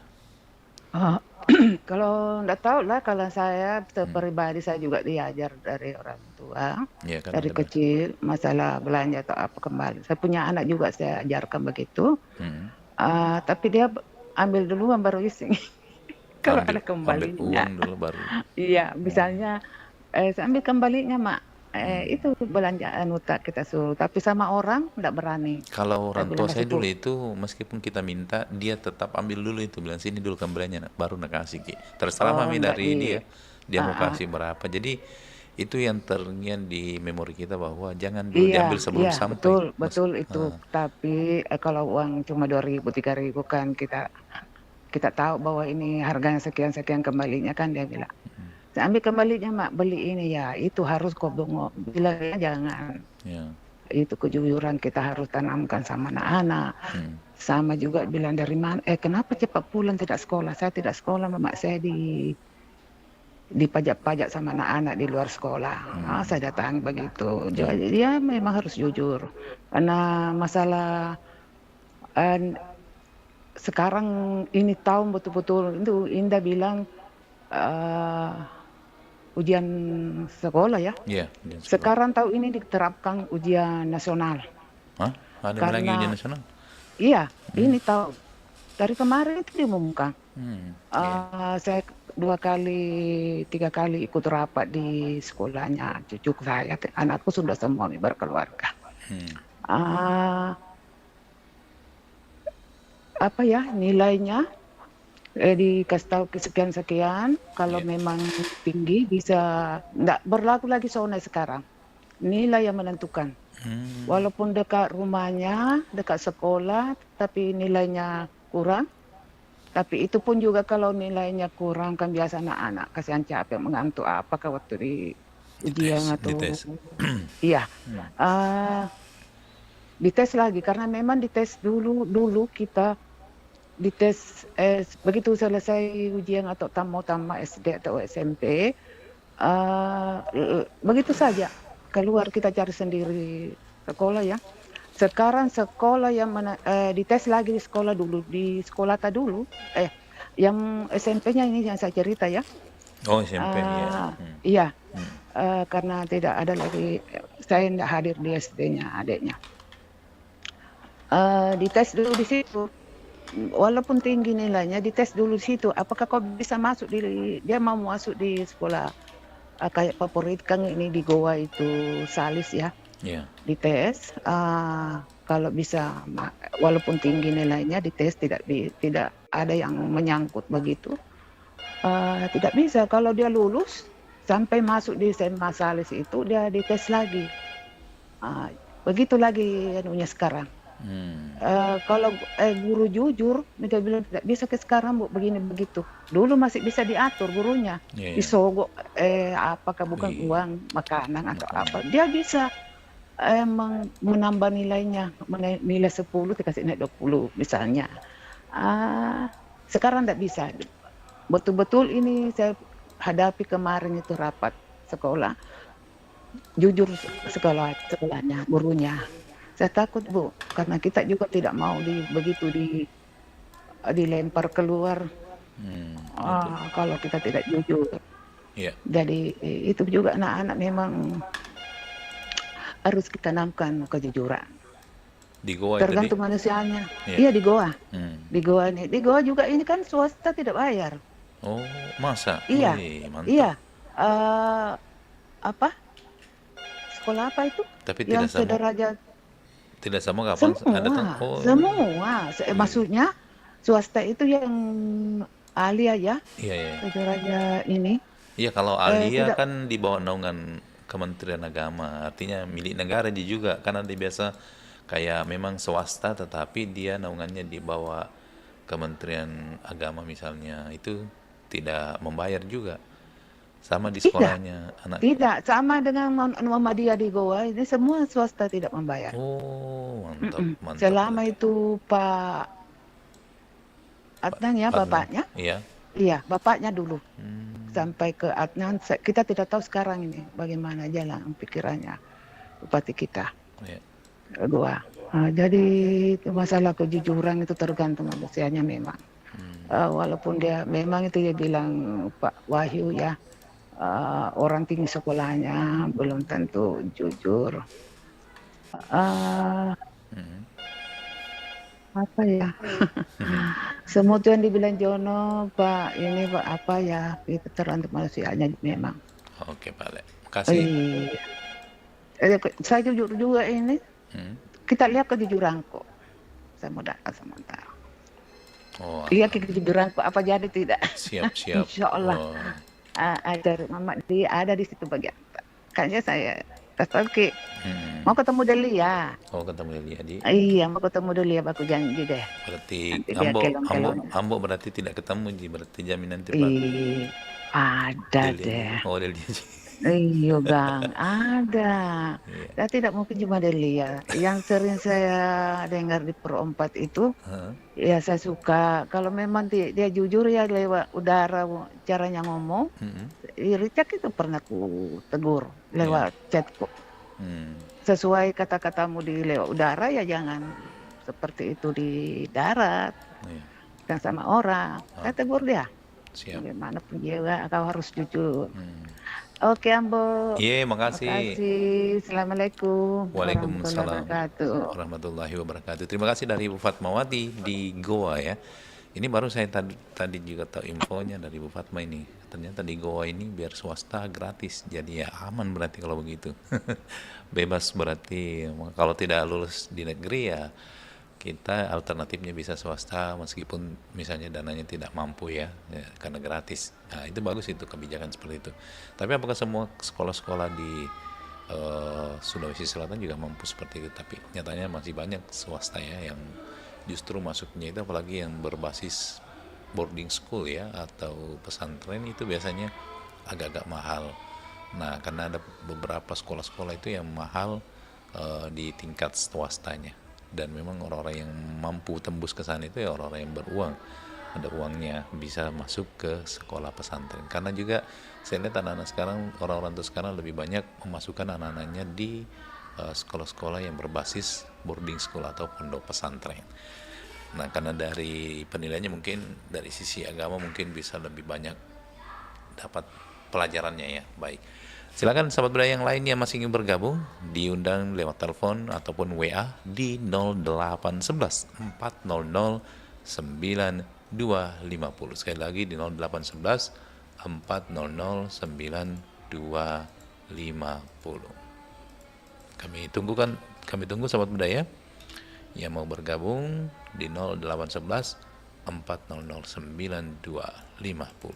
Kalau enggak tahu lah, kalau saya pribadi saya juga diajar dari orang tua. Ya, kan dari kecil masalah belanja atau apa kembali. Saya punya anak juga saya ajarkan begitu. Tapi dia ambil duluan baru isi. Kalau ada kembalinya. Ambil uang dulu baru. Iya, misalnya saya ambil kembalinya, Mak. Itu belanjaan utang kita suruh, tapi sama orang enggak berani. Kalau orang tua saya dulu itu meskipun kita minta, dia tetap ambil dulu itu, bilang sini dulu kembaliannya, baru nak kasih ki. Terserah mami dari dia mau kasih berapa. Jadi itu yang terngiang di memori kita bahwa jangan dulu diambil sebelum sampai. Betul itu. Tapi kalau uang cuma 2.000, 3.000 kan kita tahu bahwa ini harganya sekian kembalinya kan, dia bilang. Saya ambil kembalinya, Mak, beli ini ya, itu harus kok bilangnya jangan. Itu kejujuran kita harus tanamkan sama anak-anak. Sama juga bilang dari mana, kenapa cepat pulang tidak sekolah? Saya tidak sekolah, Mak, saya dipajak-pajak sama anak-anak di luar sekolah. Saya datang begitu. Jadi dia memang harus jujur. Karena masalah sekarang ini tahun betul-betul itu Indah bilang ujian sekolah ya. Iya. Sekarang tahun ini diterapkan ujian nasional. Ada lagi ujian nasional? Iya, ini tahu dari kemarin itu diumumkan. Saya 2 kali 3 kali ikut rapat di sekolahnya cucu saya, anakku sudah semua berkeluarga. Apa ya nilainya? Dikasih tahu sekian, kalau memang tinggi bisa enggak berlaku lagi zona sekarang. Nilai yang menentukan. Walaupun dekat rumahnya, dekat sekolah, tapi nilainya kurang, Tapi itu pun juga kalau nilainya kurang kan biasa anak-anak kasihan capek mengantuk apakah waktu di ujian atau dites. iya. Dites lagi karena memang dites dulu kita dites begitu selesai ujian atau tamat SD atau SMP begitu saja keluar kita cari sendiri sekolah ya. Sekarang sekolah yang dites lagi di sekolah dulu, di sekolah dulu, yang SMP-nya ini yang saya cerita ya. Oh SMP ya. Iya, karena tidak ada lagi, saya tidak hadir di SD-nya adiknya. Dites dulu di situ, walaupun tinggi nilainya, dites dulu di situ. Apakah kau bisa masuk dia mau masuk di sekolah kayak favorit kan ini di Goa itu Salis ya. Yeah. Dites kalau bisa walaupun tinggi nilainya dites tidak ada yang menyangkut begitu tidak bisa kalau dia lulus sampai masuk di SMA Salis itu dia dites lagi begitu lagi anunya sekarang kalau guru jujur dia bilang tidak bisa ke sekarang Bu begini begitu dulu masih bisa diatur gurunya disogok apakah bukan uang makanan atau apa dia bisa menambah nilainya nilai 10 dikasih naik 20 misalnya sekarang tidak bisa betul-betul ini saya hadapi kemarin itu rapat sekolah jujur sekolahnya gurunya saya takut Bu karena kita juga tidak mau dilempar keluar kalau kita tidak jujur jadi itu juga anak-anak memang harus kita tanamkan kejujuran. Di Goa tergantung manusianya. Iya di Goa. Di Goa nih. Di Goa juga ini kan swasta tidak bayar. Oh masa? Iya. Mantap. Iya. Apa? Sekolah apa itu? Tapi yang tidak sama. sederajat. Tidak sama kapan? Semua. Maksudnya swasta itu yang alia ya. Iya. Sederajat ini. Iya kalau alia kan di bawah naungan Kementerian Agama, artinya milik negara juga karena dia biasa kayak memang swasta tetapi dia naungannya di bawah Kementerian Agama misalnya itu tidak membayar juga sama di sekolahnya anak. Tidak sama dengan Muhammadiyah di Goa ini semua swasta tidak membayar. Oh mantap. Selama itu Pak Adnan ya bapaknya. Iya bapaknya dulu. Sampai ke Adnan, kita tidak tahu sekarang ini bagaimana jalan pikirannya bupati kita. Goa. Jadi masalah kejujuran itu tergantung manusianya memang. Walaupun dia memang itu dia bilang Pak Wahyu ya orang tinggi sekolahnya belum tentu jujur. Apa ya semua tuh yang dibilang Jono Pak ini Pak apa ya itu tergantung manusianya memang. Oke Pak Le, makasih. Saya jujur juga ini kita lihat kejujuranku saya mau datang sementara iya kejujuranku apa jadi tidak siap Insya Allah ajar Mama dia ada di situ bagian kayaknya saya Oke, mau ketemu Delia. Oh ketemu Delia di? Iya mau ketemu Delia, aku janji deh. Berarti Ambo berarti tidak ketemu Ji, berarti jaminan tepat. Ada deh. Oh Delia. Iya Bang, ada. Dan tidak mungkin cuma Delia. Yang sering saya dengar di Pro 4 itu, ya saya suka. Kalau memang dia jujur ya lewat udara caranya ngomong. Richard itu pernah ku tegur lewat chatku. Sesuai kata-katamu di lewat udara ya jangan seperti itu di darat. Dan sama orang. Saya tegur dia. Bagaimanapun juga kau harus jujur. Oke Ambo. Iya, makasih. Assalamualaikum. Waalaikumsalam warahmatullahi wabarakatuh. Terima kasih dari Bu Fatmawati di Goa ya. Ini baru saya tadi juga tahu infonya dari Bu Fatma ini. Ternyata di Goa ini biar swasta gratis. Jadi ya aman berarti kalau begitu. Bebas berarti kalau tidak lulus di negeri ya kita alternatifnya bisa swasta meskipun misalnya dananya tidak mampu ya karena gratis. Nah itu bagus itu kebijakan seperti itu. Tapi apakah semua sekolah-sekolah di Sulawesi Selatan juga mampu seperti itu? Tapi nyatanya masih banyak swasta ya yang justru masuknya itu apalagi yang berbasis boarding school ya atau pesantren itu biasanya agak-agak mahal. Nah, karena ada beberapa sekolah-sekolah itu yang mahal di tingkat swastanya, dan memang orang-orang yang mampu tembus ke sana itu ya orang-orang yang beruang, ada uangnya, bisa masuk ke sekolah pesantren. Karena juga saya lihat anak-anak sekarang, orang-orang tua sekarang lebih banyak memasukkan anak-anaknya di sekolah-sekolah yang berbasis boarding school atau pondok pesantren. Nah, karena dari penilaiannya mungkin dari sisi agama mungkin bisa lebih banyak dapat pelajarannya ya. Baik, silakan sahabat budaya yang lain yang masih ingin bergabung, diundang lewat telepon ataupun WA di 0811 400 9250. Sekali lagi di 0811 400 9250. Kami tunggu sahabat budaya yang mau bergabung di 0811 400 9250.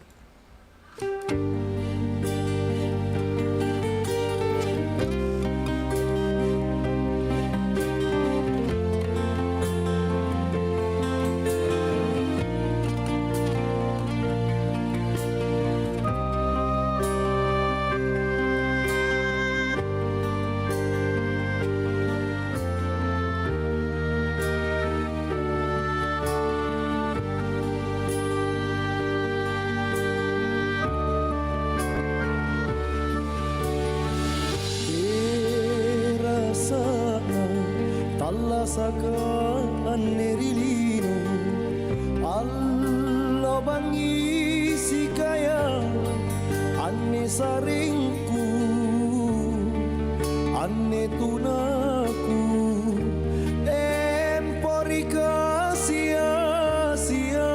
Saka nerilino Allah bangi si kaya anne saringku anne tunaku emporika sia-sia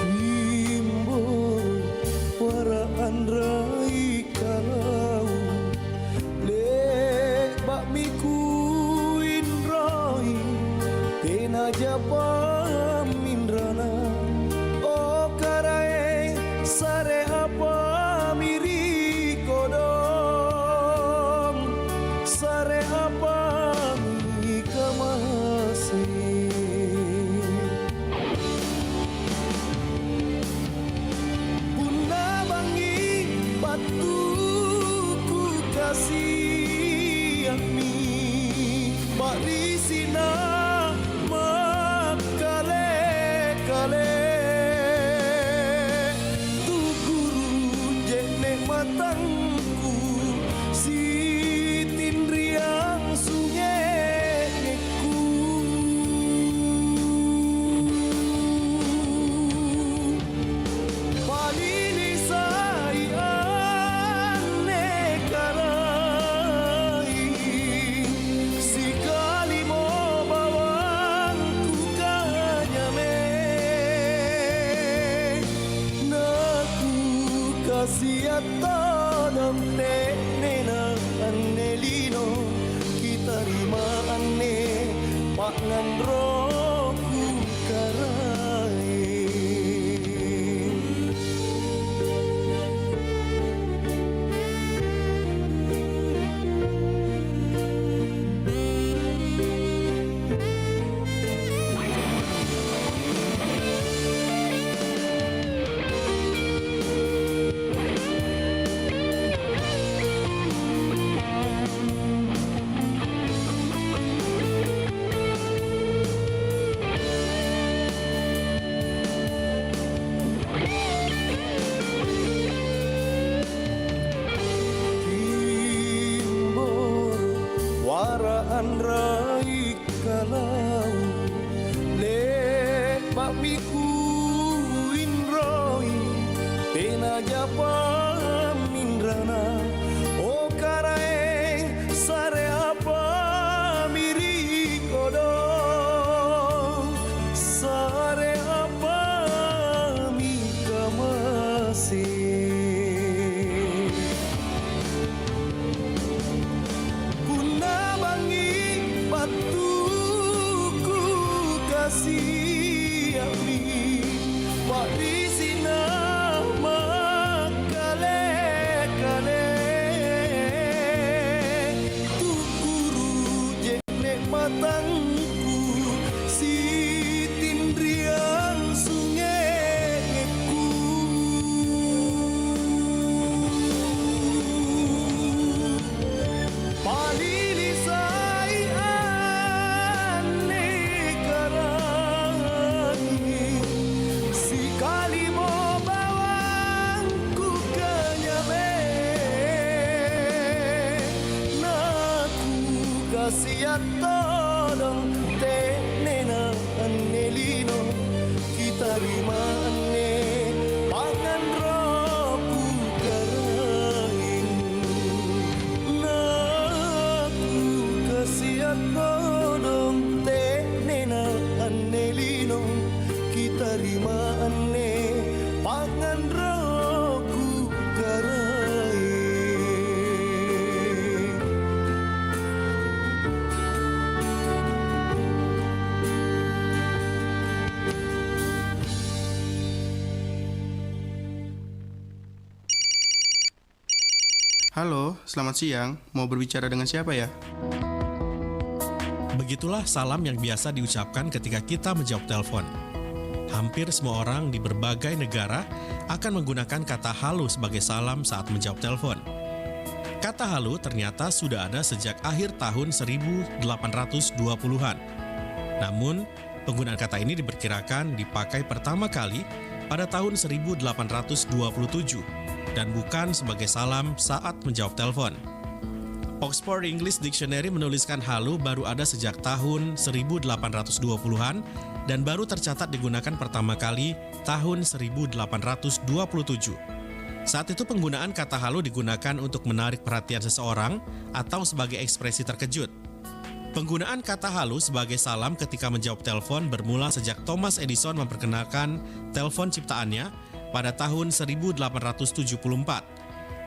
timbul waraan rai kalau le bak mikuin rai tena japa mindrana o karae sare apa miri kodong sare apa mi kamase batuku kasih ami parisina makale kale tu guru jene matangku si tindriang sungeku palini saya siatadam te nena annelino kita rima anne pangan roku karai waraan rai kalau le bak mikuin roi tena japa mindrana o karae sare apa miri kodong sare apa mi kamase batuku kasih ami parisina makale kale tu guru siat todong te nena anelino kita rimane pangan roku karain naku kasiat todong te nena anelino kita rimane pangan roku karain. Halo, selamat siang. Mau berbicara dengan siapa ya? Begitulah salam yang biasa diucapkan ketika kita menjawab telepon. Hampir semua orang di berbagai negara akan menggunakan kata halo sebagai salam saat menjawab telepon. Kata halo ternyata sudah ada sejak akhir tahun 1820-an. Namun, penggunaan kata ini diperkirakan dipakai pertama kali pada tahun 1827 dan bukan sebagai salam saat menjawab telepon. Oxford English Dictionary menuliskan halo baru ada sejak tahun 1820-an dan baru tercatat digunakan pertama kali tahun 1827. Saat itu penggunaan kata halo digunakan untuk menarik perhatian seseorang atau sebagai ekspresi terkejut. Penggunaan kata halo sebagai salam ketika menjawab telepon bermula sejak Thomas Edison memperkenalkan telepon ciptaannya pada tahun 1874.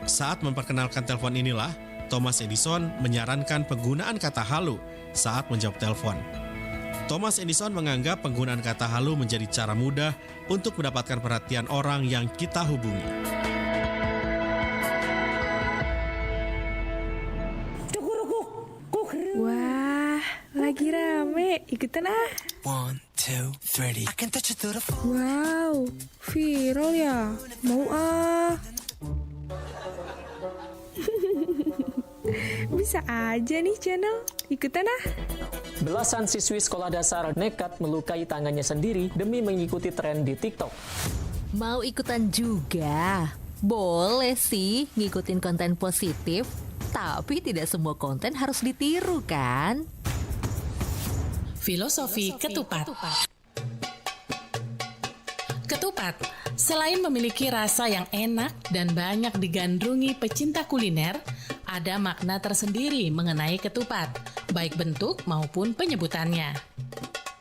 Saat memperkenalkan telepon inilah, Thomas Edison menyarankan penggunaan kata halo saat menjawab telepon. Thomas Edison menganggap penggunaan kata halo menjadi cara mudah untuk mendapatkan perhatian orang yang kita hubungi. Wah, lagi rame. Ikutan ah. 1, 2, 3. I can touch you to the floor. Wow, viral ya. Mau ah. Bisa aja nih channel. Ikutan ah. Belasan siswi sekolah dasar nekat melukai tangannya sendiri demi mengikuti tren di TikTok. Mau ikutan juga? Boleh sih ngikutin konten positif, tapi tidak semua konten harus ditiru kan? Filosofi ketupat. Ketupat, selain memiliki rasa yang enak dan banyak digandrungi pecinta kuliner, ada makna tersendiri mengenai ketupat, baik bentuk maupun penyebutannya.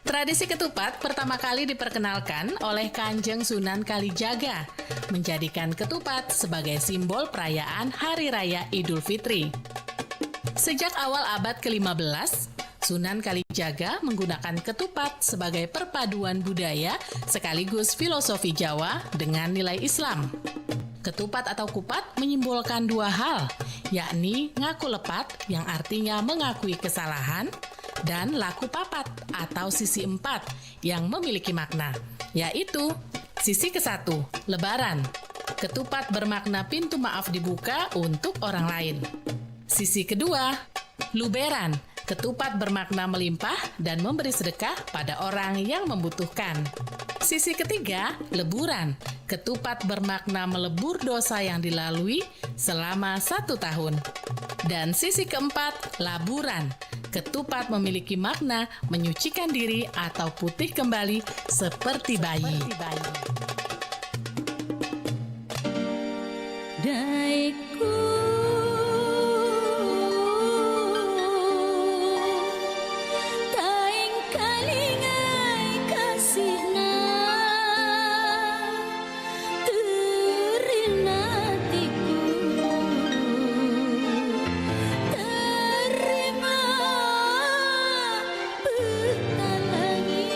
Tradisi ketupat pertama kali diperkenalkan oleh Kanjeng Sunan Kalijaga, menjadikan ketupat sebagai simbol perayaan Hari Raya Idul Fitri. Sejak awal abad ke-15, Sunan Kalijaga menggunakan ketupat sebagai perpaduan budaya sekaligus filosofi Jawa dengan nilai Islam. Ketupat atau kupat menyimbolkan dua hal, yakni ngaku lepat yang artinya mengakui kesalahan, dan laku papat atau sisi empat yang memiliki makna, yaitu sisi ke-1, lebaran. Ketupat bermakna pintu maaf dibuka untuk orang lain. Sisi kedua, luberan. Ketupat bermakna melimpah dan memberi sedekah pada orang yang membutuhkan. Sisi ketiga, leburan. Ketupat bermakna melebur dosa yang dilalui selama 1 tahun. Dan sisi keempat, laburan. Ketupat memiliki makna menyucikan diri atau putih kembali seperti bayi. Daiku taing kalingai kasihna terina tiku terima betalangi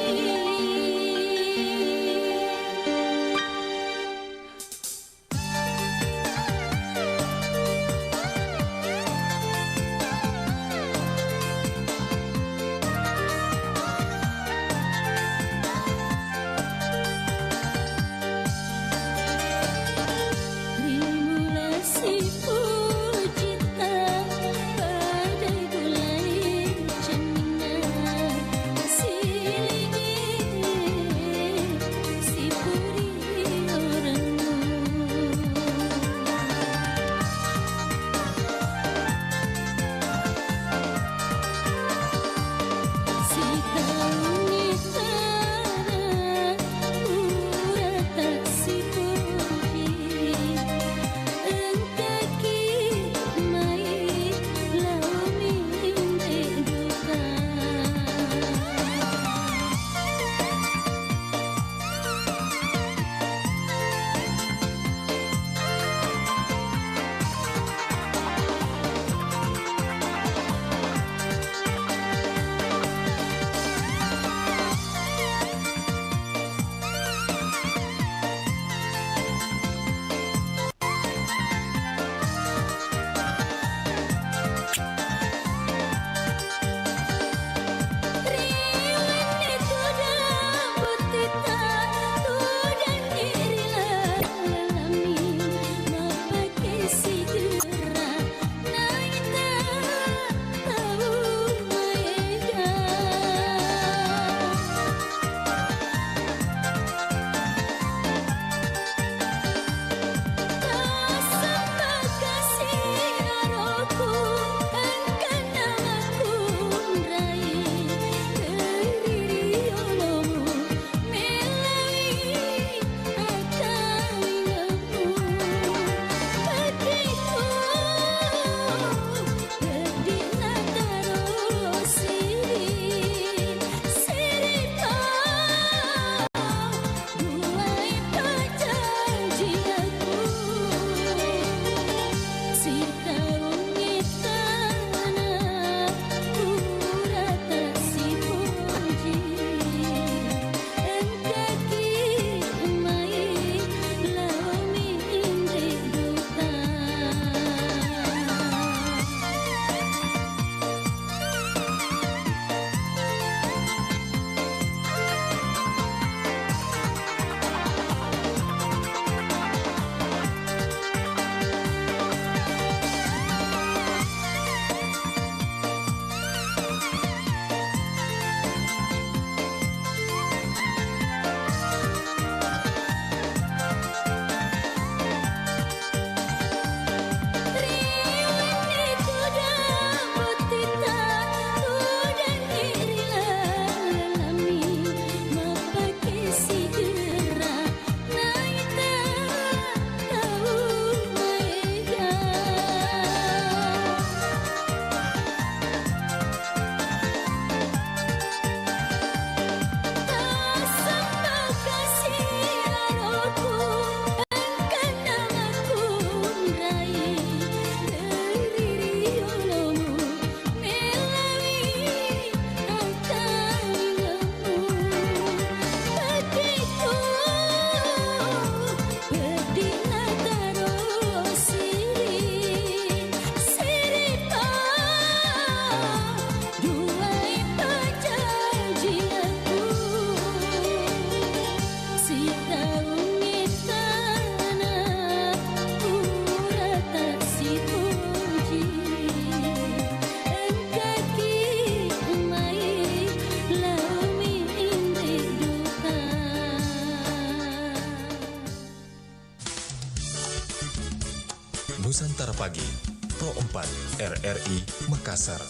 Nusantara Pagi, Pro 4 RRI Makassar.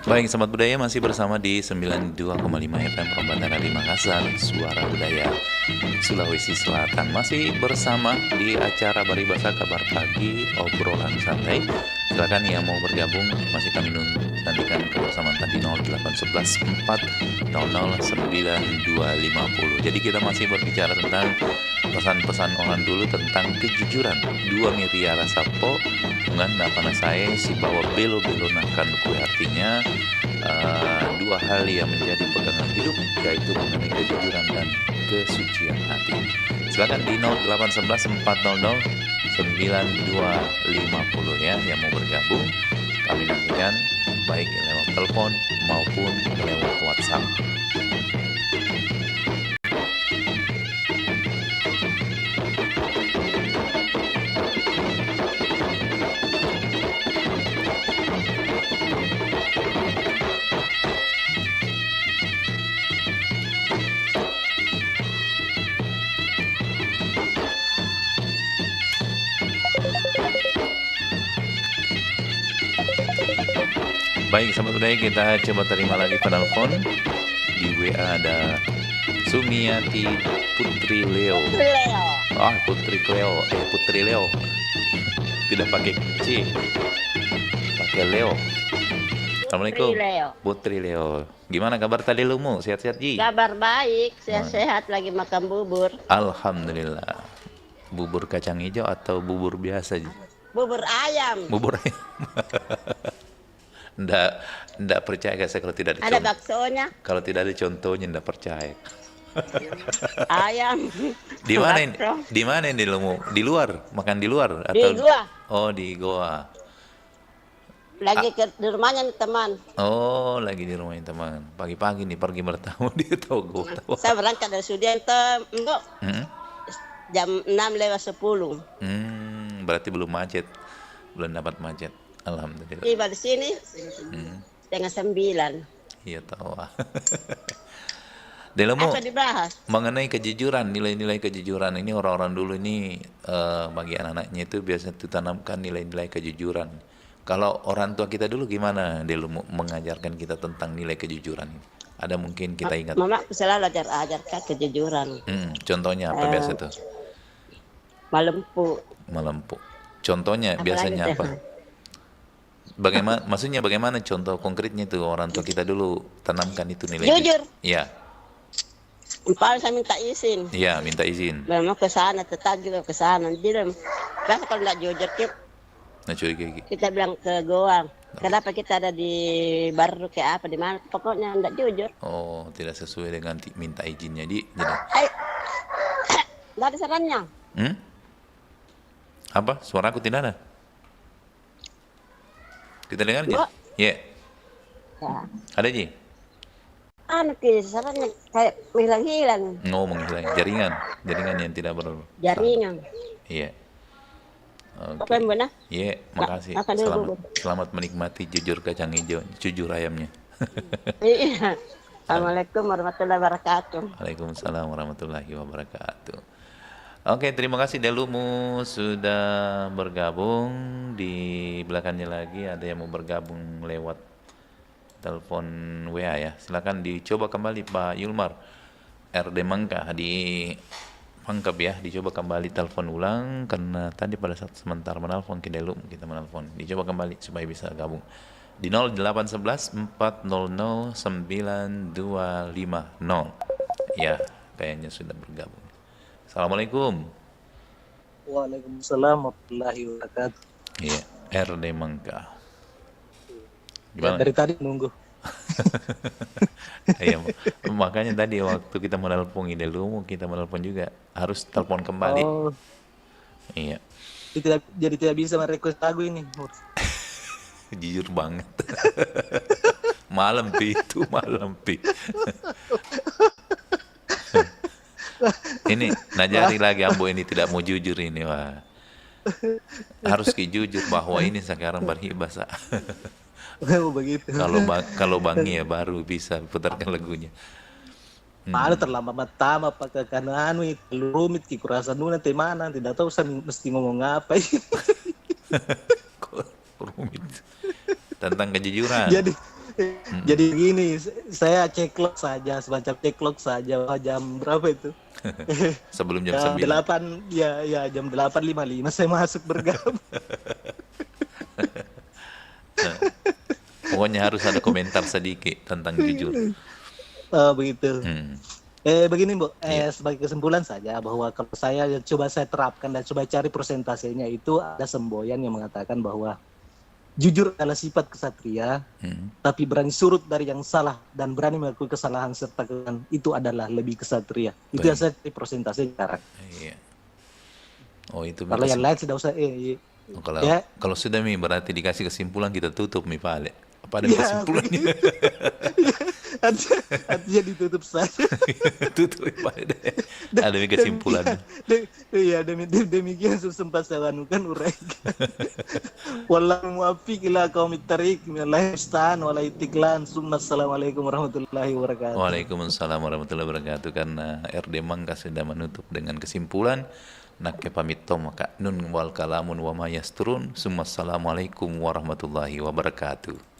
Baik, Sahabat Budaya masih bersama di 92,5 FM Perempatan di Makassar, Suara Budaya Sulawesi Selatan. Masih bersama di acara Baribasa Kabar Pagi, obrolan santai. Silakan yang mau bergabung, masih kami nantikan kebersamaan tadi 0811 400 9250. Jadi kita masih berbicara tentang pesan-pesan orang dulu tentang kejujuran. Dua miriara sapo dengan napana saya si bawa belo-belo nakan kue, artinya dua hal yang menjadi pegangan hidup, yaitu mengenai kejujuran dan kesucian hati. Silakan di 0811 400 9250 ya, yang mau bergabung kami nantikan baik lewat telepon maupun lewat WhatsApp. Baik, Sahabat Budaya, kita coba terima lagi penelpon. Di WA ada Sumiati Putri Leo. Putri Leo. Tidak pakai C, pakai Leo. Assalamualaikum. Putri Leo. Gimana kabar tadi lumu? Sehat-sehat Ji? Kabar baik, sehat-sehat, lagi makan bubur. Alhamdulillah. Bubur kacang hijau atau bubur biasa Ji? Bubur ayam. Bubur ayam. Nggak percaya saya kalau tidak ada Ada baksonya. Kalau tidak ada contohnya nggak percaya. Ayam. Di mana ini? Di mana ini lu? Di luar? Makan di luar atau? Di goa. Oh, di goa. Lagi di rumahnya nih teman. Oh, lagi di rumahnya teman. Pagi-pagi nih pergi bertamu di Togo. Saya berangkat dari Sudianto, jam 6:10. Berarti belum macet. Belum dapat macet. Alhamdulillah. Tiba di sini setengah 9. Iya tahu. Delemo, apa dibahas? Mengenai kejujuran, nilai-nilai kejujuran ini orang-orang dulu ini bagi anak-anaknya itu biasa ditanamkan nilai-nilai kejujuran. Kalau orang tua kita dulu gimana Delemo mengajarkan kita tentang nilai kejujuran ini? Ada mungkin kita ingat? Mama selalu ajarkan kejujuran. Contohnya apa biasa tuh? Melempu. Contohnya biasanya apa? Bagaimana contoh konkretnya itu orang tua kita dulu tanamkan itu nilai? Jujur. Iya. Paling saya minta izin. Iya, minta izin. Memang ke sana, tetap juga ke sana. Jadi, biasa kalau tidak jujur kita bilang ke goa. Kenapa kita ada di baru kayak apa di mana? Pokoknya tidak jujur. Oh, tidak sesuai dengan minta izinnya jadi. Tidak ada sarannya. Apa? Suara aku tidak ada. Kita dengar aja. Ya. Ada Ji? Sarannya kayak menghilang-hilang. Menghilang. Jaringan yang tidak Jaringan. Iya. Oke, benar. Iya, makasih. Selamat menikmati jujur kacang hijau, jujur ayamnya. Iya. Assalamualaikum warahmatullahi wabarakatuh. Waalaikumsalam warahmatullahi wabarakatuh. Oke, terima kasih Delumu sudah bergabung. Di belakangnya lagi ada yang mau bergabung lewat telepon WA ya. Silakan dicoba kembali Pak Yulmar RD Mangka di Mangkep ya. Dicoba kembali telepon ulang karena tadi pada saat sementara menelpon ke Delum kita menelpon. Dicoba kembali supaya bisa gabung di 0811 400 9250. Ya, kayaknya sudah bergabung. Assalamualaikum. Waalaikumsalam warahmatullahi wabarakatuh. Iya, RD Mangka. Gimana? Dari tadi nunggu. Iya, makanya tadi waktu kita menelpon ini dulu, kita menelpon juga harus telepon kembali. Oh. Iya. Jadi tidak bisa merequest lagu ini. Jujur banget. Malam pi itu malam pi. Ini najari lagi ambo ini tidak mau jujur ini wah. Harus jujur bahwa ini sekarang berhibah sa. Begitu. Kalau Bangi ya baru bisa putarkan lagunya. Ada terlambat pertama pakai anu itu rumit ki kurasa nu nanti mana tidak tahu saya mesti ngomong apa. Rumit. Tentang kejujuran. Jadi gini, saya ceklok saja, semacam ceklok saja jam berapa itu? Sebelum jam 9. 8 ya jam 8.55 saya masuk bergabung. Pokoknya harus ada komentar sedikit tentang jujur. Begitu. Begini Bu, sebagai kesimpulan saja bahwa kalau saya coba saya terapkan dan coba cari persentasenya itu ada semboyan yang mengatakan bahwa jujur adalah sifat kesatria, tapi berani surut dari yang salah dan berani mengakui kesalahan serta kegagalan itu adalah lebih kesatria. Itu yang saya cari persentasenya sekarang. Iya. Oh itu. Kalau yang lain sudah usah. Kalau sudah berarti dikasih kesimpulan kita tutup Pale. Apa ada kesimpulannya? Artinya ditutup saja. Tutup Pale. Ada kesimpulan. Iya demikian sempat saya lakukan uraikan. Wallahu muwaffiq ila qaumit thariq minallahi musta'an wala itiklan. Assalamualaikum warahmatullahi wabarakatuh. Waalaikumsalam warahmatullahi wabarakatuh. Karena RD Mangga sudah menutup dengan kesimpulan. Nakke pamit maka nun wal kalamun wa ma yasturun. Assalamualaikum warahmatullahi wabarakatuh.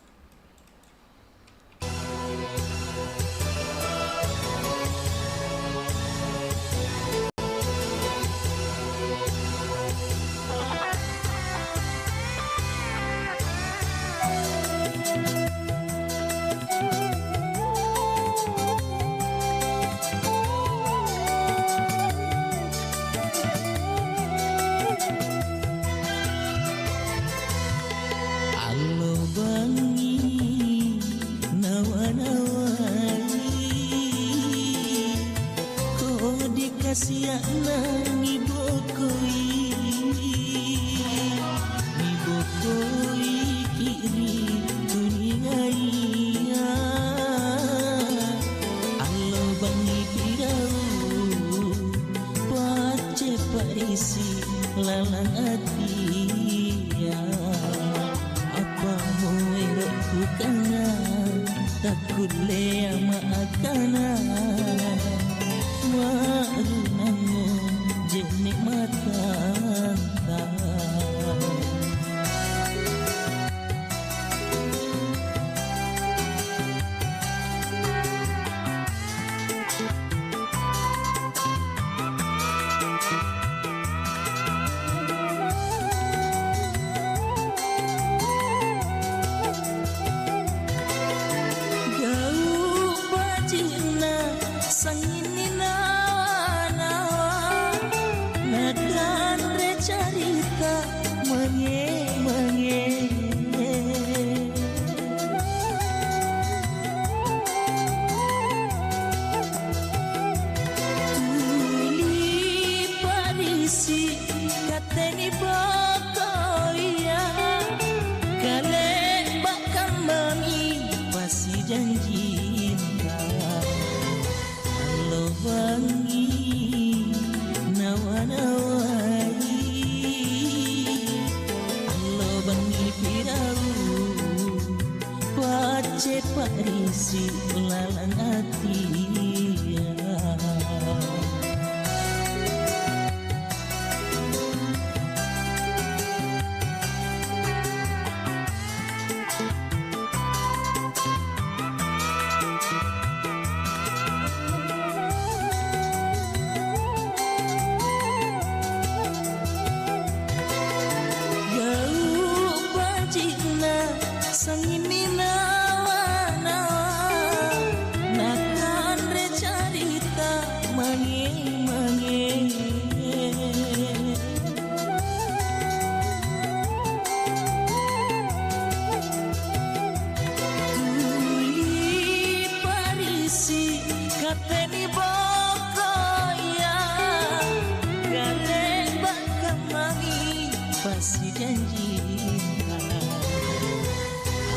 Pasti janji